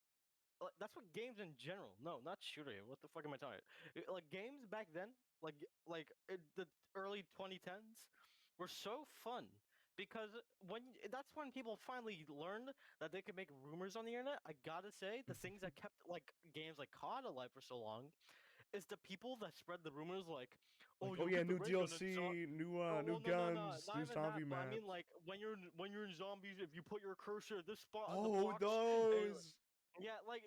S2: that's what games in general. No, not shooter. What the fuck am I talking about? Like games back then, like in the early 2010s, were so fun because that's when people finally learned that they could make rumors on the internet. I gotta say, the things that kept like games like COD alive for so long is the people that spread the rumors like,
S1: Like,
S2: oh,
S1: oh
S2: you'll
S1: yeah,
S2: get the
S1: new
S2: ray gun and
S1: DLC,
S2: oh
S1: new
S2: well, no,
S1: guns,
S2: not
S1: new
S2: even that.
S1: zombie
S2: But I mean,
S1: maps.
S2: like when you're in zombies, if you put your cursor at this spot on the
S1: Oh,
S2: box, and
S1: those
S2: yeah, like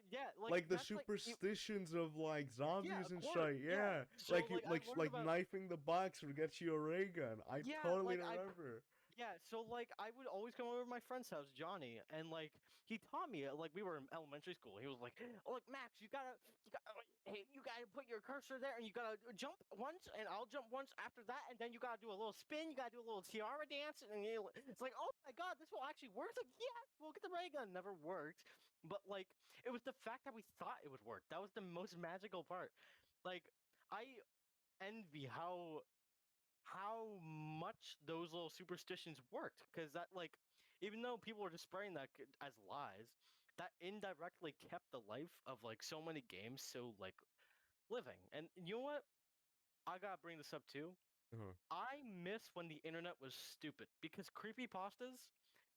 S1: like the
S2: that's like
S1: superstitions of like
S2: yeah,
S1: zombies
S2: of
S1: and
S2: course,
S1: shit.
S2: yeah.
S1: Yeah,
S2: So like I've learned
S1: like
S2: about
S1: knifing the box would get you a ray gun. I
S2: yeah,
S1: totally
S2: like
S1: remember.
S2: yeah, so like I would always come over to my friend's house, Johnny, and like he taught me like we were in elementary school. He was like, "Oh, look, Max, hey, you gotta put your cursor there, and you gotta jump once, and I'll jump once after that, and then you gotta do a little spin, you gotta do a little tiara dance, and it's like, oh my god, this will actually work. It's like, yeah, we'll get the ray gun. Never worked, but like it was the fact that we thought it would work. That was the most magical part. Like I envy how much those little superstitions worked because that like even though people were just spreading that as lies that indirectly kept the life of like so many games so like living. And you know what, I gotta bring this up too.
S1: Uh-huh.
S2: I miss when the internet was stupid because creepypastas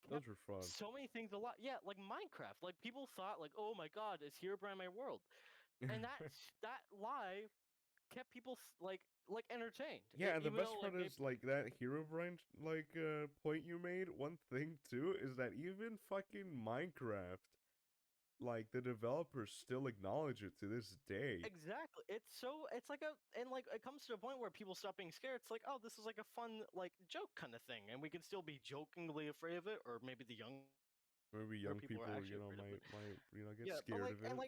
S2: kept
S1: Those were fun.
S2: so many things alive. Yeah, like Minecraft, like people thought like, oh my god, it's Herobrine my world, and that lie kept people like entertained.
S1: Yeah, and the
S2: Even
S1: best
S2: though like
S1: part
S2: maybe
S1: is like that hero branch point you made. One thing too is that even fucking Minecraft, like the developers still acknowledge it to this day.
S2: exactly. It's like a and like it comes to a point where people stop being scared. It's like, oh, this is like a fun like joke kind of thing, and we can still be jokingly afraid of it, or maybe the younger
S1: Maybe
S2: people
S1: young
S2: are
S1: people,
S2: actually afraid of it.
S1: might get
S2: Yeah, but
S1: scared of it.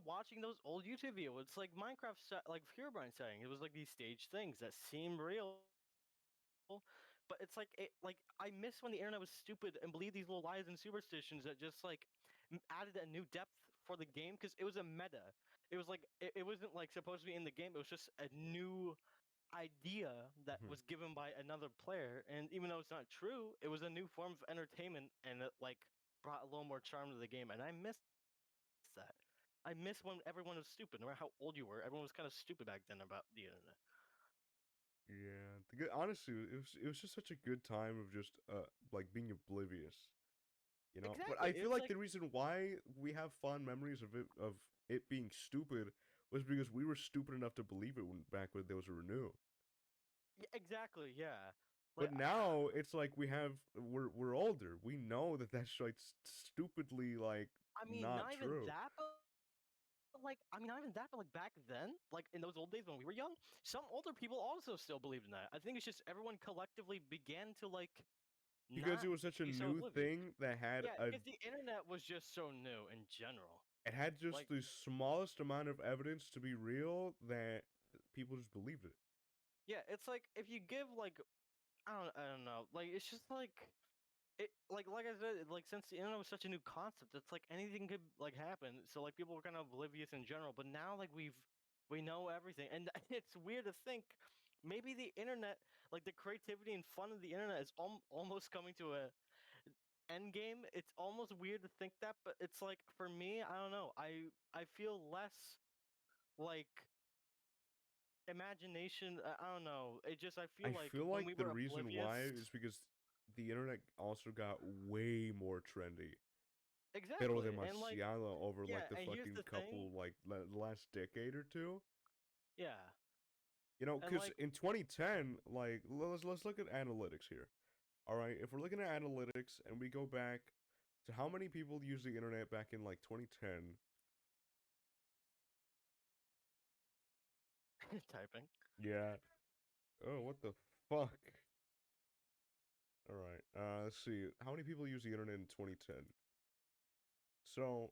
S2: watching those old YouTube videos, it's like Minecraft, like Herobrine saying, it was like these staged things that seem real, but it's like I miss when the internet was stupid and believed these little lies and superstitions that just like added a new depth for the game because it was a meta. It was like it wasn't like supposed to be in the game. It was just a new idea that
S1: Mhm.
S2: was given by another player, and even though it's not true, it was a new form of entertainment, and it like brought a little more charm to the game, and I miss that. I miss when everyone was stupid. No matter how old you were, everyone was kind of stupid back then about the internet.
S1: Yeah, honestly, it was just such a good time of just like being oblivious, you know. But
S2: Exactly.
S1: I feel
S2: It's
S1: like
S2: like
S1: the reason why we have fond memories of it being stupid was because we were stupid enough to believe it back when there was a renew.
S2: yeah, exactly. Yeah. Like
S1: But now it's like we're older. We know that that's like stupidly like
S2: I mean,
S1: not
S2: not even
S1: true.
S2: that, but like I mean, not even that, but like back then, like in those old days when we were young, some older people also still believed in that. I think it's just everyone collectively began to like
S1: Because
S2: not
S1: it was such a
S2: be so
S1: new
S2: oblivious.
S1: thing that had
S2: Yeah,
S1: a
S2: because the internet was just so new in general.
S1: it had just
S2: Like,
S1: the smallest amount of evidence to be real that people just believed it.
S2: yeah, it's like if you give like I don't know, like it's just like it like I said, like since the internet was such a new concept, it's like anything could like happen. So like people were kind of oblivious in general, but now like we know everything, and it's weird to think maybe the internet, like the creativity and fun of the internet, is almost coming to a end game. It's almost weird to think that, but it's like for me, I don't know. I feel less like imagination. I don't know. It just I feel
S1: I
S2: like
S1: feel
S2: when
S1: like
S2: we
S1: the
S2: were
S1: reason
S2: oblivious.
S1: why is because the internet also got way more trendy. Pero
S2: Exactly, and like
S1: demasiado over
S2: yeah,
S1: like the
S2: and here's
S1: fucking
S2: the thing.
S1: couple like last decade or two.
S2: Yeah,
S1: You know,
S2: and
S1: because
S2: like
S1: in 2010, like let's look at analytics here. All right, if we're looking at analytics and we go back to how many people used the internet back in like 2010.
S2: typing.
S1: Yeah. Oh, what the fuck? All right. Let's see. How many people use the internet in 2010? So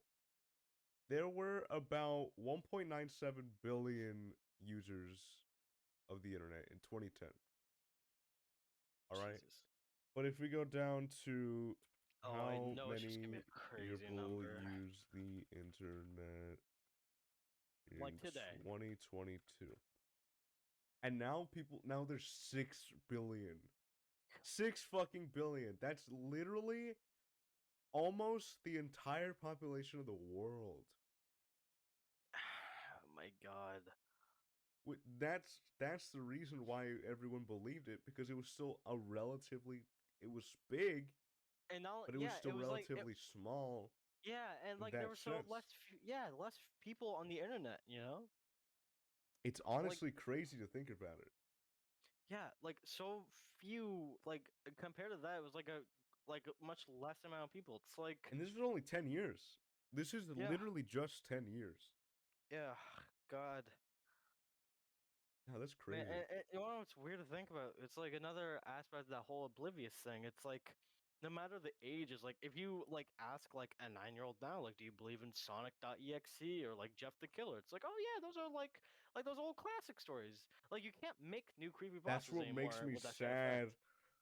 S1: there were about 1.97 billion users of the internet in 2010. All right.
S2: Jesus.
S1: But if we go down to
S2: Oh, I
S1: how
S2: know it's just gonna be
S1: many
S2: a crazy
S1: people
S2: number.
S1: use the internet
S2: Like
S1: in
S2: today.
S1: 2022, and now there's 6 billion. 6 fucking billion. That's literally almost the entire population of the world.
S2: Oh my god.
S1: That's the reason why everyone believed it, because it was still a relatively, it was big,
S2: And now,
S1: but it was
S2: yeah,
S1: still
S2: it was like
S1: relatively small
S2: yeah, and
S1: in
S2: like there
S1: that
S2: were so
S1: sense.
S2: less, yeah, less people on the internet.
S1: It's
S2: Like
S1: honestly crazy to think about it.
S2: yeah, like so few. Like compared to that, it was like a much less amount of people. It's like
S1: And this is only 10 years. This is
S2: yeah,
S1: literally just 10 years.
S2: yeah, God.
S1: Yeah, that's
S2: Man,
S1: crazy.
S2: you know what's weird to think about? It's like another aspect of that whole oblivious thing. It's like no matter the age, is like if you like ask like a 9-year-old now, like, do you believe in Sonic.exe or like Jeff the Killer? It's like, oh yeah, those are like those old classic stories. Like you can't make new
S1: That's
S2: creepypastas
S1: what makes
S2: anymore
S1: me
S2: with that same effect.
S1: sad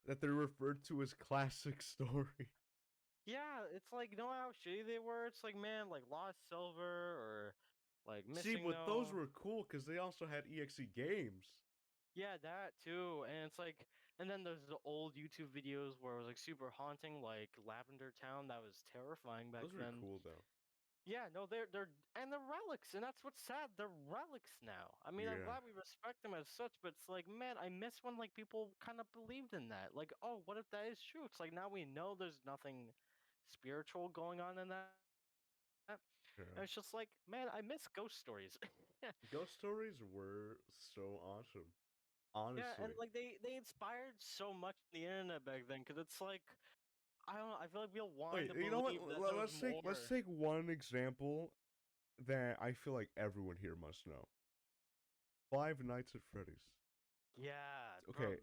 S1: that they're referred to as classic stories.
S2: Yeah, it's like you know how shitty they were. It's like man, like Lost Silver or like
S1: See,
S2: Missing
S1: but those
S2: No.
S1: were cool because they also had EXE games.
S2: Yeah, that too. And it's like, and then there's the old YouTube videos where it was like super haunting, like Lavender Town. That was terrifying back
S1: Those were
S2: then.
S1: cool though.
S2: Yeah, no, they're and they're relics, and that's what's sad. They're relics now. I mean, I'm
S1: Yeah,
S2: glad we respect them as such, but it's like, man, I miss when like people kind of believed in that. Like, oh, what if that is true? It's like now we know there's nothing spiritual going on in that.
S1: yeah.
S2: And it's just like, man, I miss ghost stories.
S1: Ghost stories were so awesome.
S2: Yeah, and
S1: Honestly.
S2: like they inspired so much on the internet back then because it's like I don't know, I feel like we're wanting
S1: Wait,
S2: to
S1: you know what?
S2: believe that there was
S1: Let's
S2: more.
S1: take one example that I feel like everyone here must know. Five Nights at Freddy's.
S2: Yeah, bro,
S1: Okay,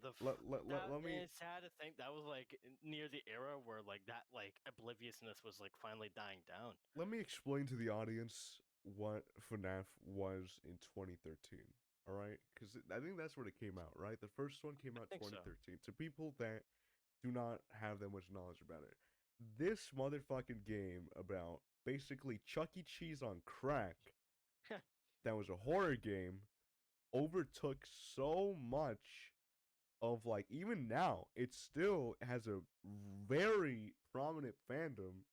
S1: let me
S2: and it's sad to think that was like near the era where like that like obliviousness was like finally dying down.
S1: explain to the audience what FNAF was in 2013. All right, because I think that's when it came out. Right, the first one came
S2: I
S1: out
S2: think so.
S1: 2013. To people that do not have that much knowledge about it, this motherfucking game about basically Chuck E. Cheese on crack, that was a horror game, overtook so much of like, even now it still has a very prominent fandom.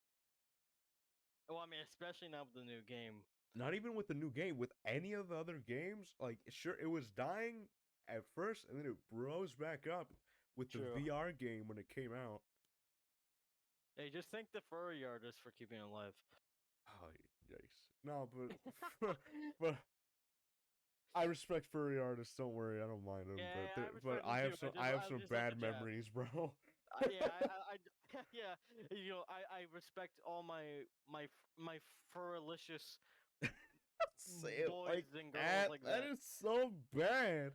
S2: Well, I mean, especially now with the new game.
S1: Not even with the new game, with any of the other games, like sure it was dying at first and then it rose back up with the
S2: True.
S1: VR game when it came out.
S2: Hey, just thank the furry artist for keeping it alive.
S1: Oh, yikes. No, but I respect furry artists. Don't worry, I don't mind them.
S2: Yeah, I
S1: But
S2: respect them too.
S1: I have
S2: I
S1: some
S2: just like
S1: bad
S2: the jab.
S1: memories, bro.
S2: Yeah, yeah. You know, I respect all my furlicious
S1: Say it
S2: boys
S1: like
S2: and girls
S1: that.
S2: like
S1: That
S2: that.
S1: is so bad,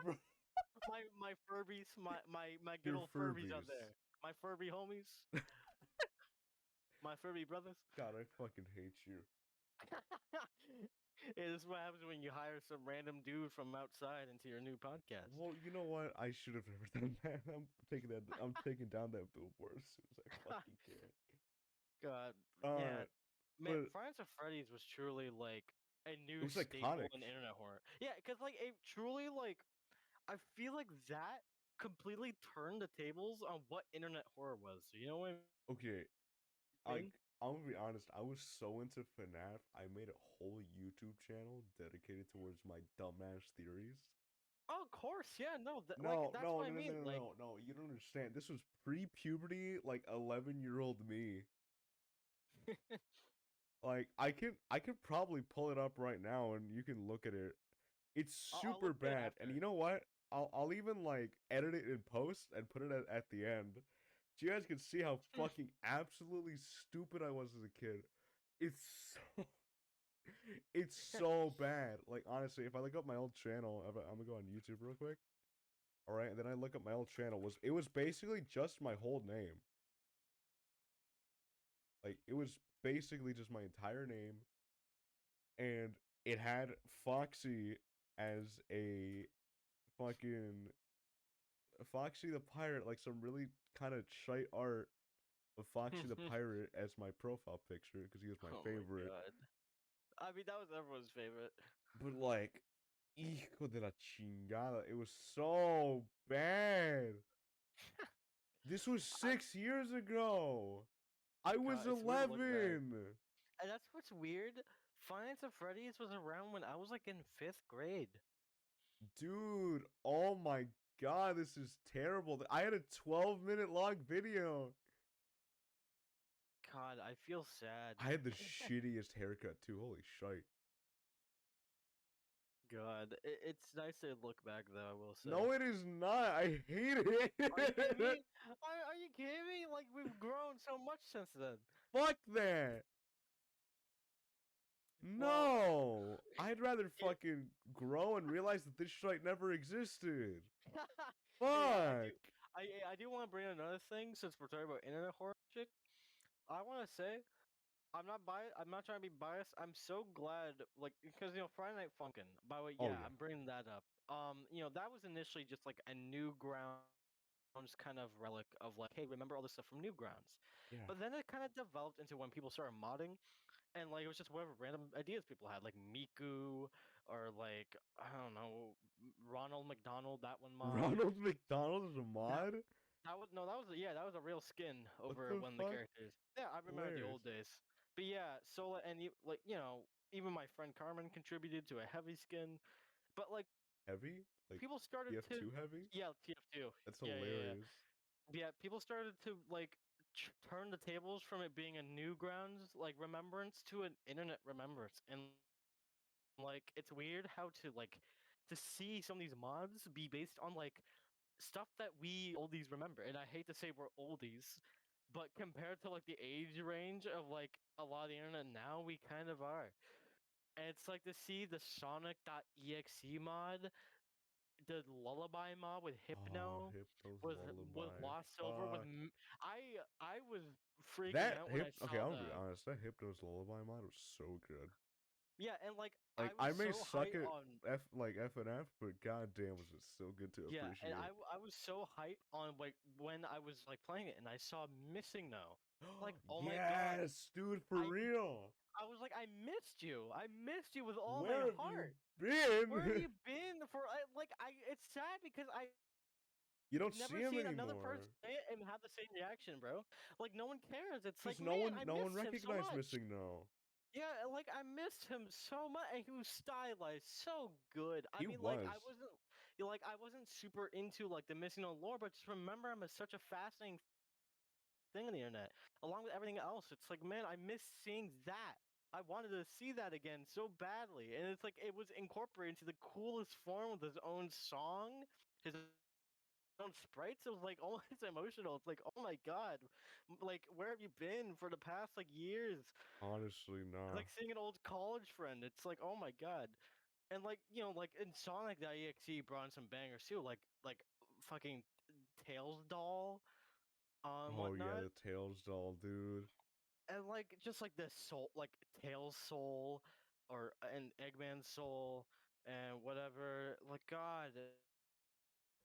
S1: bro.
S2: My Furbies, my good
S1: Your
S2: old Furbies out
S1: Furbies.
S2: there. My Furby homies, my Furby brothers.
S1: God, I fucking hate you.
S2: Yeah, this is what happens when you hire some random dude from outside into your new podcast.
S1: Well, you know what? I should have never done that. I'm taking that. I'm taking down that billboard as soon as I fucking can.
S2: God, yeah,
S1: Uh,
S2: man,
S1: but
S2: Friday Night Freddy's was truly like a
S1: it
S2: new
S1: was
S2: staple
S1: iconic.
S2: in internet horror. Yeah, because like it truly like I feel like that completely turned the tables on what internet horror was. You know what
S1: Okay,
S2: I
S1: like
S2: mean?
S1: I'm gonna be honest. I was so into FNAF. I made a whole YouTube channel dedicated towards my dumbass theories.
S2: Oh, of course, yeah, no, like
S1: No,
S2: that's
S1: no,
S2: what I
S1: no, no,
S2: mean.
S1: no,
S2: Like,
S1: no, no. You don't understand. This was pre-puberty, like 11-year-old me. Like I can probably pull it up right now and you can look at it. It's
S2: I'll
S1: super
S2: look at it
S1: bad. And
S2: after.
S1: you know what? I'll even like edit it in post and put it at the end. So you guys can see how fucking absolutely stupid I was as a kid. It's so it's so bad. Like honestly, if I look up my old channel, I'm gonna go on YouTube real quick. All right, and then I look up my old channel. It was basically just my whole name. Like it was basically just my entire name, and it had Foxy as a fucking Foxy the pirate, like some really kind of shite art of Foxy the pirate as my profile picture because he was my
S2: Oh my
S1: favorite.
S2: god. I mean, that was everyone's favorite.
S1: But like, hijo de la chingada, it was so bad. This was
S2: I
S1: 6 years ago. I
S2: God,
S1: was
S2: it's weird to look back,
S1: 11.
S2: and that's what's weird. Finance of Freddy's was around when I was like in fifth grade.
S1: Dude, oh my god, this is terrible. I had a 12-minute long video.
S2: God, I feel sad.
S1: I had the shittiest haircut too. Holy shite.
S2: God, it's nice to look back though. I will say.
S1: No, it is not. I hate
S2: Are you kidding
S1: it.
S2: me? Are you kidding me? Like we've grown so much since then.
S1: Fuck that.
S2: Well,
S1: No. I'd rather
S2: here,
S1: fucking grow and realize that this shite never existed.
S2: here
S1: Fuck.
S2: I do want to bring another thing since we're talking about internet horror shit. I want to say I'm not biased. I'm not trying to be biased. I'm so glad, like, because Friday Night Funkin'. By the way,
S1: Oh
S2: yeah,
S1: yeah.
S2: I'm bringing that up. That was initially just like a Newgrounds kind of relic of like, hey, remember all this stuff from Newgrounds?
S1: Yeah.
S2: But then it kind of developed into when people started modding, and like it was just whatever random ideas people had, like Miku or like I don't know, Ronald McDonald, that one mod.
S1: Ronald McDonald is a
S2: That
S1: mod?
S2: that was no, that was yeah, that was a real skin
S1: What
S2: over
S1: the
S2: one of the
S1: fuck?
S2: characters. Yeah, I remember the
S1: Hilarious.
S2: old days. But yeah, so and like even my friend Carmen contributed to a heavy skin. But like
S1: Heavy? Like
S2: people started to
S1: TF2 heavy?
S2: yeah TF2
S1: That's
S2: yeah
S1: hilarious.
S2: yeah people started to like turn the tables from it being a Newgrounds like remembrance to an internet remembrance, and like it's weird how to see some of these mods be based on like stuff that we oldies remember. And I hate to say we're oldies, but compared to like the age range of like a lot of the internet now, we kind of are. And it's like to see the Sonic.exe mod, the Lullaby mod with
S1: Oh,
S2: Hypno,
S1: Hypno's
S2: with
S1: Lullaby.
S2: Lost Silver,
S1: Fuck.
S2: I was freaking out when I
S1: Okay,
S2: saw
S1: I'm gonna be
S2: the
S1: honest. That Hypno's Lullaby mod was so good.
S2: yeah, and like
S1: Like
S2: I was
S1: I may
S2: so
S1: suck
S2: hyped
S1: at
S2: on
S1: F and F, but goddamn was it so good to
S2: yeah, and
S1: appreciate.
S2: I was so hyped on like when I was like playing it and I saw Missing now. Like, oh my god,
S1: Yes, dude, for
S2: I
S1: real.
S2: I was like, I missed you. I missed you with all my
S1: Where have you
S2: heart. Where have
S1: been?
S2: you been for? It's sad because I've
S1: You don't see
S2: never
S1: him
S2: seen another
S1: anymore.
S2: person play it and have the same reaction, bro. Like no one cares. It's
S1: Cause
S2: like, man, I
S1: no one
S2: missed him so
S1: recognized
S2: much.
S1: Missing No.
S2: Yeah, like I missed him so much, and he was stylized so good. I
S1: He
S2: mean, like I
S1: was.
S2: wasn't, like I wasn't super into like the missing no lore, but just remember him as such a fascinating thing on the internet, along with everything else. It's like, man, I miss seeing that. I wanted to see that again so badly, and it's like it was incorporated into the coolest form with his own song, his own sprites. It was like almost emotional. It's like, oh my god, like where have you been for the past like years?
S1: Honestly,
S2: It's
S1: nah.
S2: like seeing an old college friend. It's like, oh my god. And like, like in Sonic the EXE brought in some bangers too, like fucking Tails doll,
S1: Oh yeah,
S2: whatnot.
S1: the Tails doll, dude.
S2: And like just like this soul, like Tails soul, or an Eggman soul, and whatever. Like God,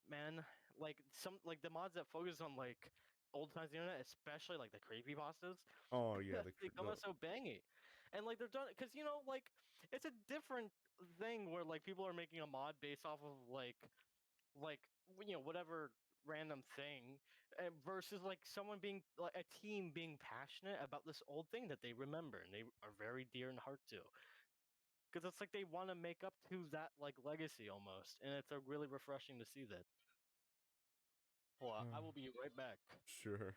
S2: man, like some like the mods that focus on like old times internet, especially like the creepypastas,
S1: Oh yeah,
S2: they come out so bangy, and like they're done because like it's a different thing where like people are making a mod based off of like whatever random thing, versus like someone being like a team being passionate about this old thing that they remember and they are very dear in heart to, because it's like they want to make up to that like legacy almost, and it's really refreshing to see that. Hold on, I will be right back.
S1: sure.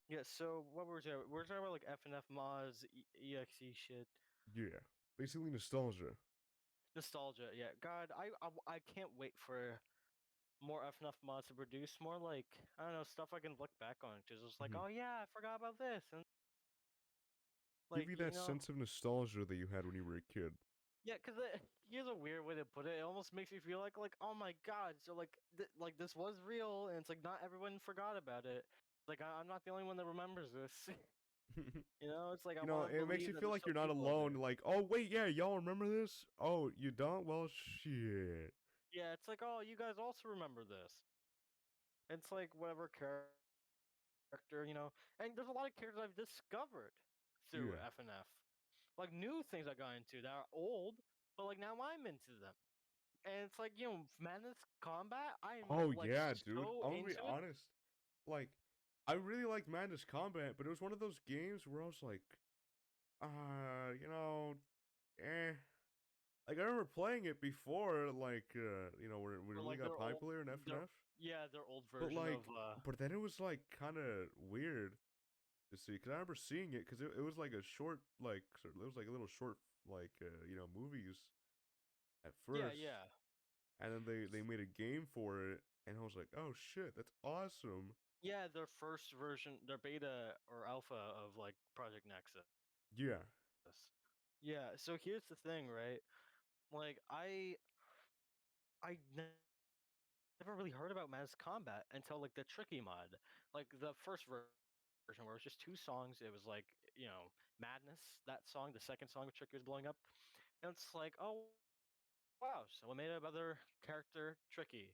S2: Yeah, so what were we talking about? We're talking about like FNF mods, EXE shit,
S1: Yeah. Basically nostalgia.
S2: nostalgia. Yeah, God, I can't wait for more FNF mods to produce more like, I don't know, stuff I can look back on. Just it's like,
S1: Mhm.
S2: oh yeah, I forgot about this, and
S1: Give
S2: like
S1: you that sense of nostalgia that you had when you were a kid.
S2: yeah, because here's a weird way to put it. It almost makes me feel like oh my god, so like this was real, and it's like not everyone forgot about it. Like I'm not the only one that remembers this. It's like I
S1: You know,
S2: want to
S1: it makes
S2: believe
S1: you
S2: that
S1: feel
S2: there's
S1: like
S2: still
S1: you're not
S2: people out
S1: alone.
S2: there.
S1: Like, oh wait, yeah, y'all remember this? Oh, you don't? Well, shit.
S2: Yeah, it's like, oh, you guys also remember this. It's like whatever character, and there's a lot of characters I've discovered through
S1: Yeah.
S2: FNF, like new things I got into that are old, but like now I'm into them. And it's like, Madness Combat, I'm
S1: Oh
S2: like
S1: yeah, dude.
S2: so
S1: I'm gonna be
S2: into it.
S1: honest. Like, I really liked Madness Combat, but it was one of those games where I was like, you know, eh. Like I remember playing it before, like, when it
S2: Or
S1: really
S2: like
S1: got popular in
S2: their
S1: FNF.
S2: yeah, their old
S1: But
S2: version
S1: like,
S2: of
S1: but then it was like kind of weird to see, because I remember seeing it, because it was like a short, like, it was like a little short, like, movies at
S2: yeah,
S1: first,
S2: yeah.
S1: and then they made a game for it, and I was like, oh shit, that's awesome.
S2: Yeah, their first version, their beta or alpha of like Project Nexus.
S1: Yeah.
S2: Yeah, so here's the thing, right? Like I never really heard about Mass Combat until like the Tricky mod. Like the first version where it was just two songs. It was like, Madness, that song, the second song of Tricky was blowing up. And it's like, oh wow, someone made another character Tricky.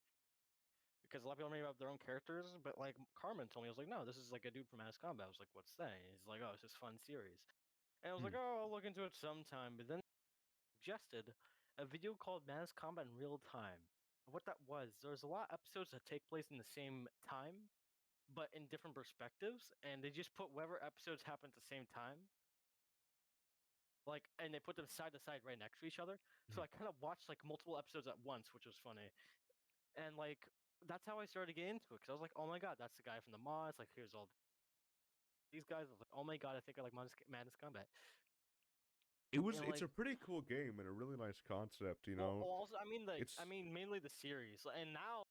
S2: Because a lot of people made up their own characters, but like Carmen told me, I was like, no, this is like a dude from Mass Combat. I was like, what's that? And he's like, oh, it's this fun series. And I was like,
S1: Hmm.
S2: oh, I'll look into it sometime. But then suggested a video called Mass Combat in Real Time. What that was, there's a lot of episodes that take place in the same time, but in different perspectives, and they just put whatever episodes happen at the same time, like, and they put them side to side right next to each other. So I kind of watched like multiple episodes at once, which was funny, and like that's how I started to get into it because I was like, oh my god, that's the guy from the mods. Like, here's all these guys. I was like, oh my god, I think I like Madness Combat, and
S1: It's
S2: like
S1: a pretty cool game and a really nice concept, you
S2: well,
S1: know.
S2: also, I
S1: It's
S2: mean, mainly the series, and now,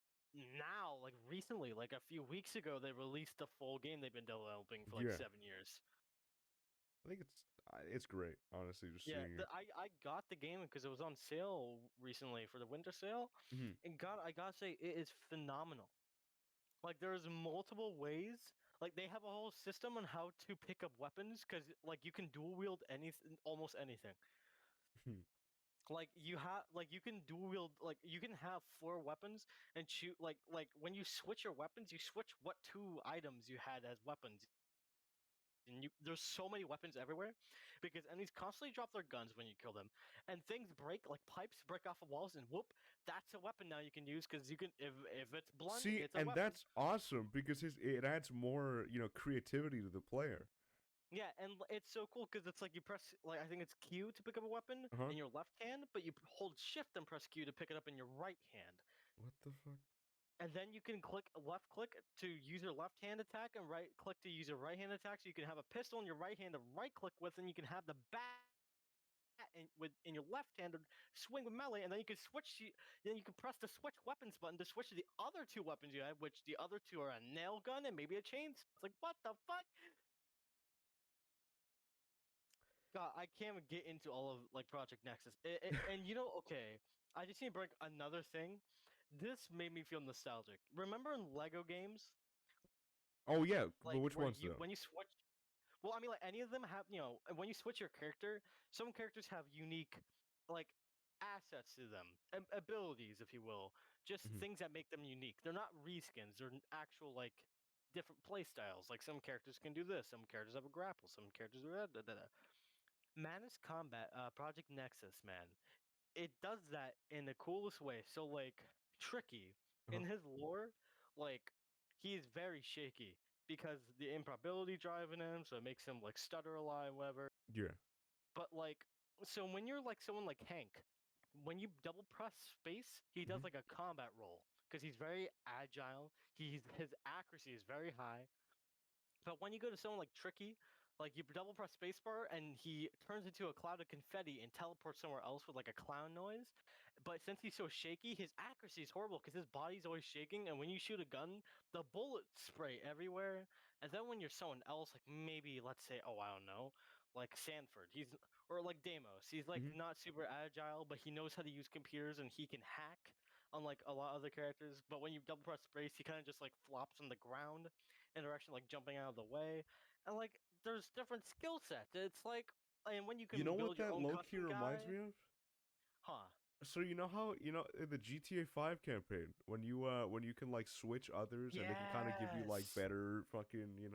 S2: like recently, like a few weeks ago, they released the full game they've been developing for like
S1: yeah,
S2: 7 years.
S1: I think it's great, honestly, just
S2: Yeah,
S1: seeing it.
S2: I got the game because it was on sale recently for the winter sale,
S1: Hmm.
S2: and God, I gotta say, it is phenomenal. Like, there's multiple ways. Like, they have a whole system on how to pick up weapons because, like, you can dual wield anything, almost anything. Like you can dual wield, like you can have four weapons and shoot like when you switch your weapons, you switch what two items you had as weapons. and there's so many weapons everywhere, because enemies constantly drop their guns when you kill them, and things break, like pipes break off of walls, and whoop, that's a weapon now you can use, because you can, if it's blunt,
S1: See,
S2: it's a
S1: and
S2: weapon.
S1: that's awesome because it adds more, creativity to the player.
S2: Yeah, and it's so cool because it's like you press, like, I think it's Q to pick up a weapon
S1: Uh huh.
S2: in your left hand, but you hold shift and press Q to pick it up in your right hand.
S1: What the fuck?
S2: And then you can left click to use your left hand attack and right click to use your right hand attack. So you can have a pistol in your right hand to right click with, and you can have the bat in your left hand to swing with melee, and then you can then you can press the switch weapons button to switch to the other two weapons you have, which the other two are a nail gun and maybe a chainsaw. It's like, what the fuck? God, I can't even get into all of like Project Nexus. And okay, I just need to bring another thing. This made me feel nostalgic. Remember in Lego games,
S1: Oh yeah, but
S2: like
S1: which
S2: where
S1: ones
S2: you
S1: though?
S2: when you switch. Well, I mean, like any of them have, when you switch your character, some characters have unique, like, assets to them, abilities, if you will, just
S1: Hmm.
S2: things that make them unique. They're not reskins; they're actual like different play styles. Like some characters can do this, some characters have a grapple, some characters do that. Da, da, da. Manus Combat, Project Nexus, man, it does that in the coolest way. So like Tricky
S1: Uh-huh.
S2: in his lore, like he is very shaky because the improbability driving him, so it makes him like stutter a lot and whatever.
S1: Yeah.
S2: But like, so when you're like someone like Hank, when you double press space, he does
S1: Hmm.
S2: like a combat roll because he's very agile. His accuracy is very high. But when you go to someone like Tricky, like you double press spacebar and he turns into a cloud of confetti and teleports somewhere else with like a clown noise. But since he's so shaky, his accuracy is horrible because his body's always shaking. And when you shoot a gun, the bullets spray everywhere. And then when you're someone else, like maybe let's say, oh I don't know, like Sanford, or like Deimos, he's like
S1: Hmm.
S2: not super agile, but he knows how to use computers and he can hack. Unlike a lot of other characters, but when you double press space, he kind of just like flops on the ground interaction, like jumping out of the way, and like there's different skill sets. It's like, and when you
S1: You
S2: can
S1: know what
S2: build your
S1: that
S2: own
S1: low key
S2: custom
S1: reminds
S2: guy,
S1: me of?
S2: huh?
S1: So you know how in the GTA 5 campaign when you can like switch others and they can kind of give you like
S2: Yes,
S1: better fucking,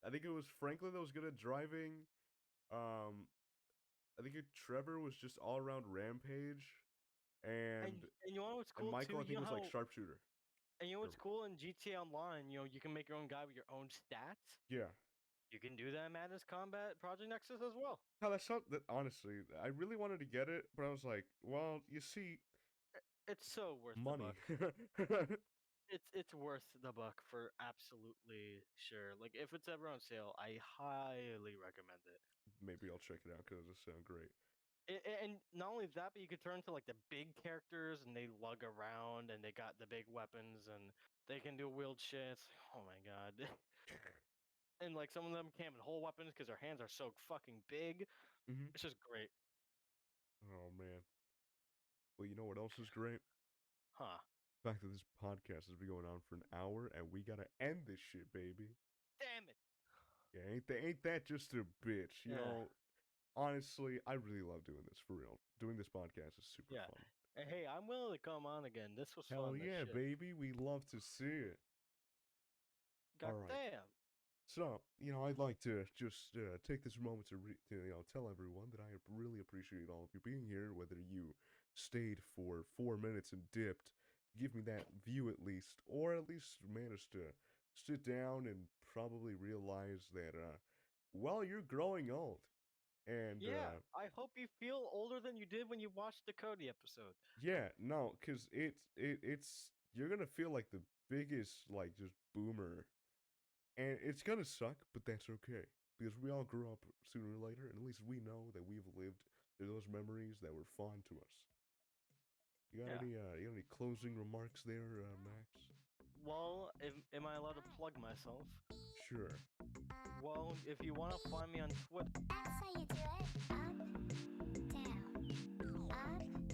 S1: I think it was Franklin that was good at driving. Um I think Trevor was just all around rampage,
S2: and
S1: and
S2: and you know what's
S1: and
S2: cool too?
S1: Michael I think was like sharpshooter.
S2: You know
S1: Or,
S2: what's cool in GTA Online? You can make your own guy with your own stats.
S1: yeah.
S2: You can do that in Madness Combat Project Nexus as well.
S1: How that's not that honestly. I really wanted to get it, but I was like, well, you see,
S2: It's so worth the
S1: money.
S2: buck. It's worth the buck for absolutely sure. Like if it's ever on sale, I highly recommend it.
S1: Maybe I'll check it out because it sounds great.
S2: And not only that, but you could turn to like the big characters and they lug around and they got the big weapons and they can do wield shit. It's like, oh my god. And like some of them can't even hold weapons because their hands are so fucking big.
S1: Hmm.
S2: It's just great.
S1: Oh man. Well, you know what else is great?
S2: Huh.
S1: The fact that this podcast has been going on for an hour and we gotta end this shit, baby.
S2: Damn it.
S1: Yeah, ain't that just a bitch?
S2: Yeah.
S1: Honestly, I really love doing this for real. Doing this podcast is super
S2: Yeah.
S1: fun.
S2: And hey, I'm willing to come on again. This was
S1: Hell
S2: fun, this
S1: yeah,
S2: shit.
S1: baby. We love to see it.
S2: God
S1: All right.
S2: damn.
S1: So, I'd like to just take this moment to tell everyone that I really appreciate all of you being here, whether you stayed for 4 minutes and dipped to give me that view at least, or at least managed to sit down and probably realize that, well, you're growing old. And,
S2: Yeah. I hope you feel older than you did when you watched the Cody episode.
S1: yeah, no, because it's, you're gonna feel like the biggest, like, just boomer. And it's gonna suck, but that's okay. Because we all grew up sooner or later, and at least we know that we've lived through those memories that were fond to us.
S2: Yeah.
S1: You got any closing remarks there, Max?
S2: Well, am I allowed to plug myself?
S1: Sure.
S2: Well, if you want to find me on Twitter.
S3: That's how you do it. Up, down, up,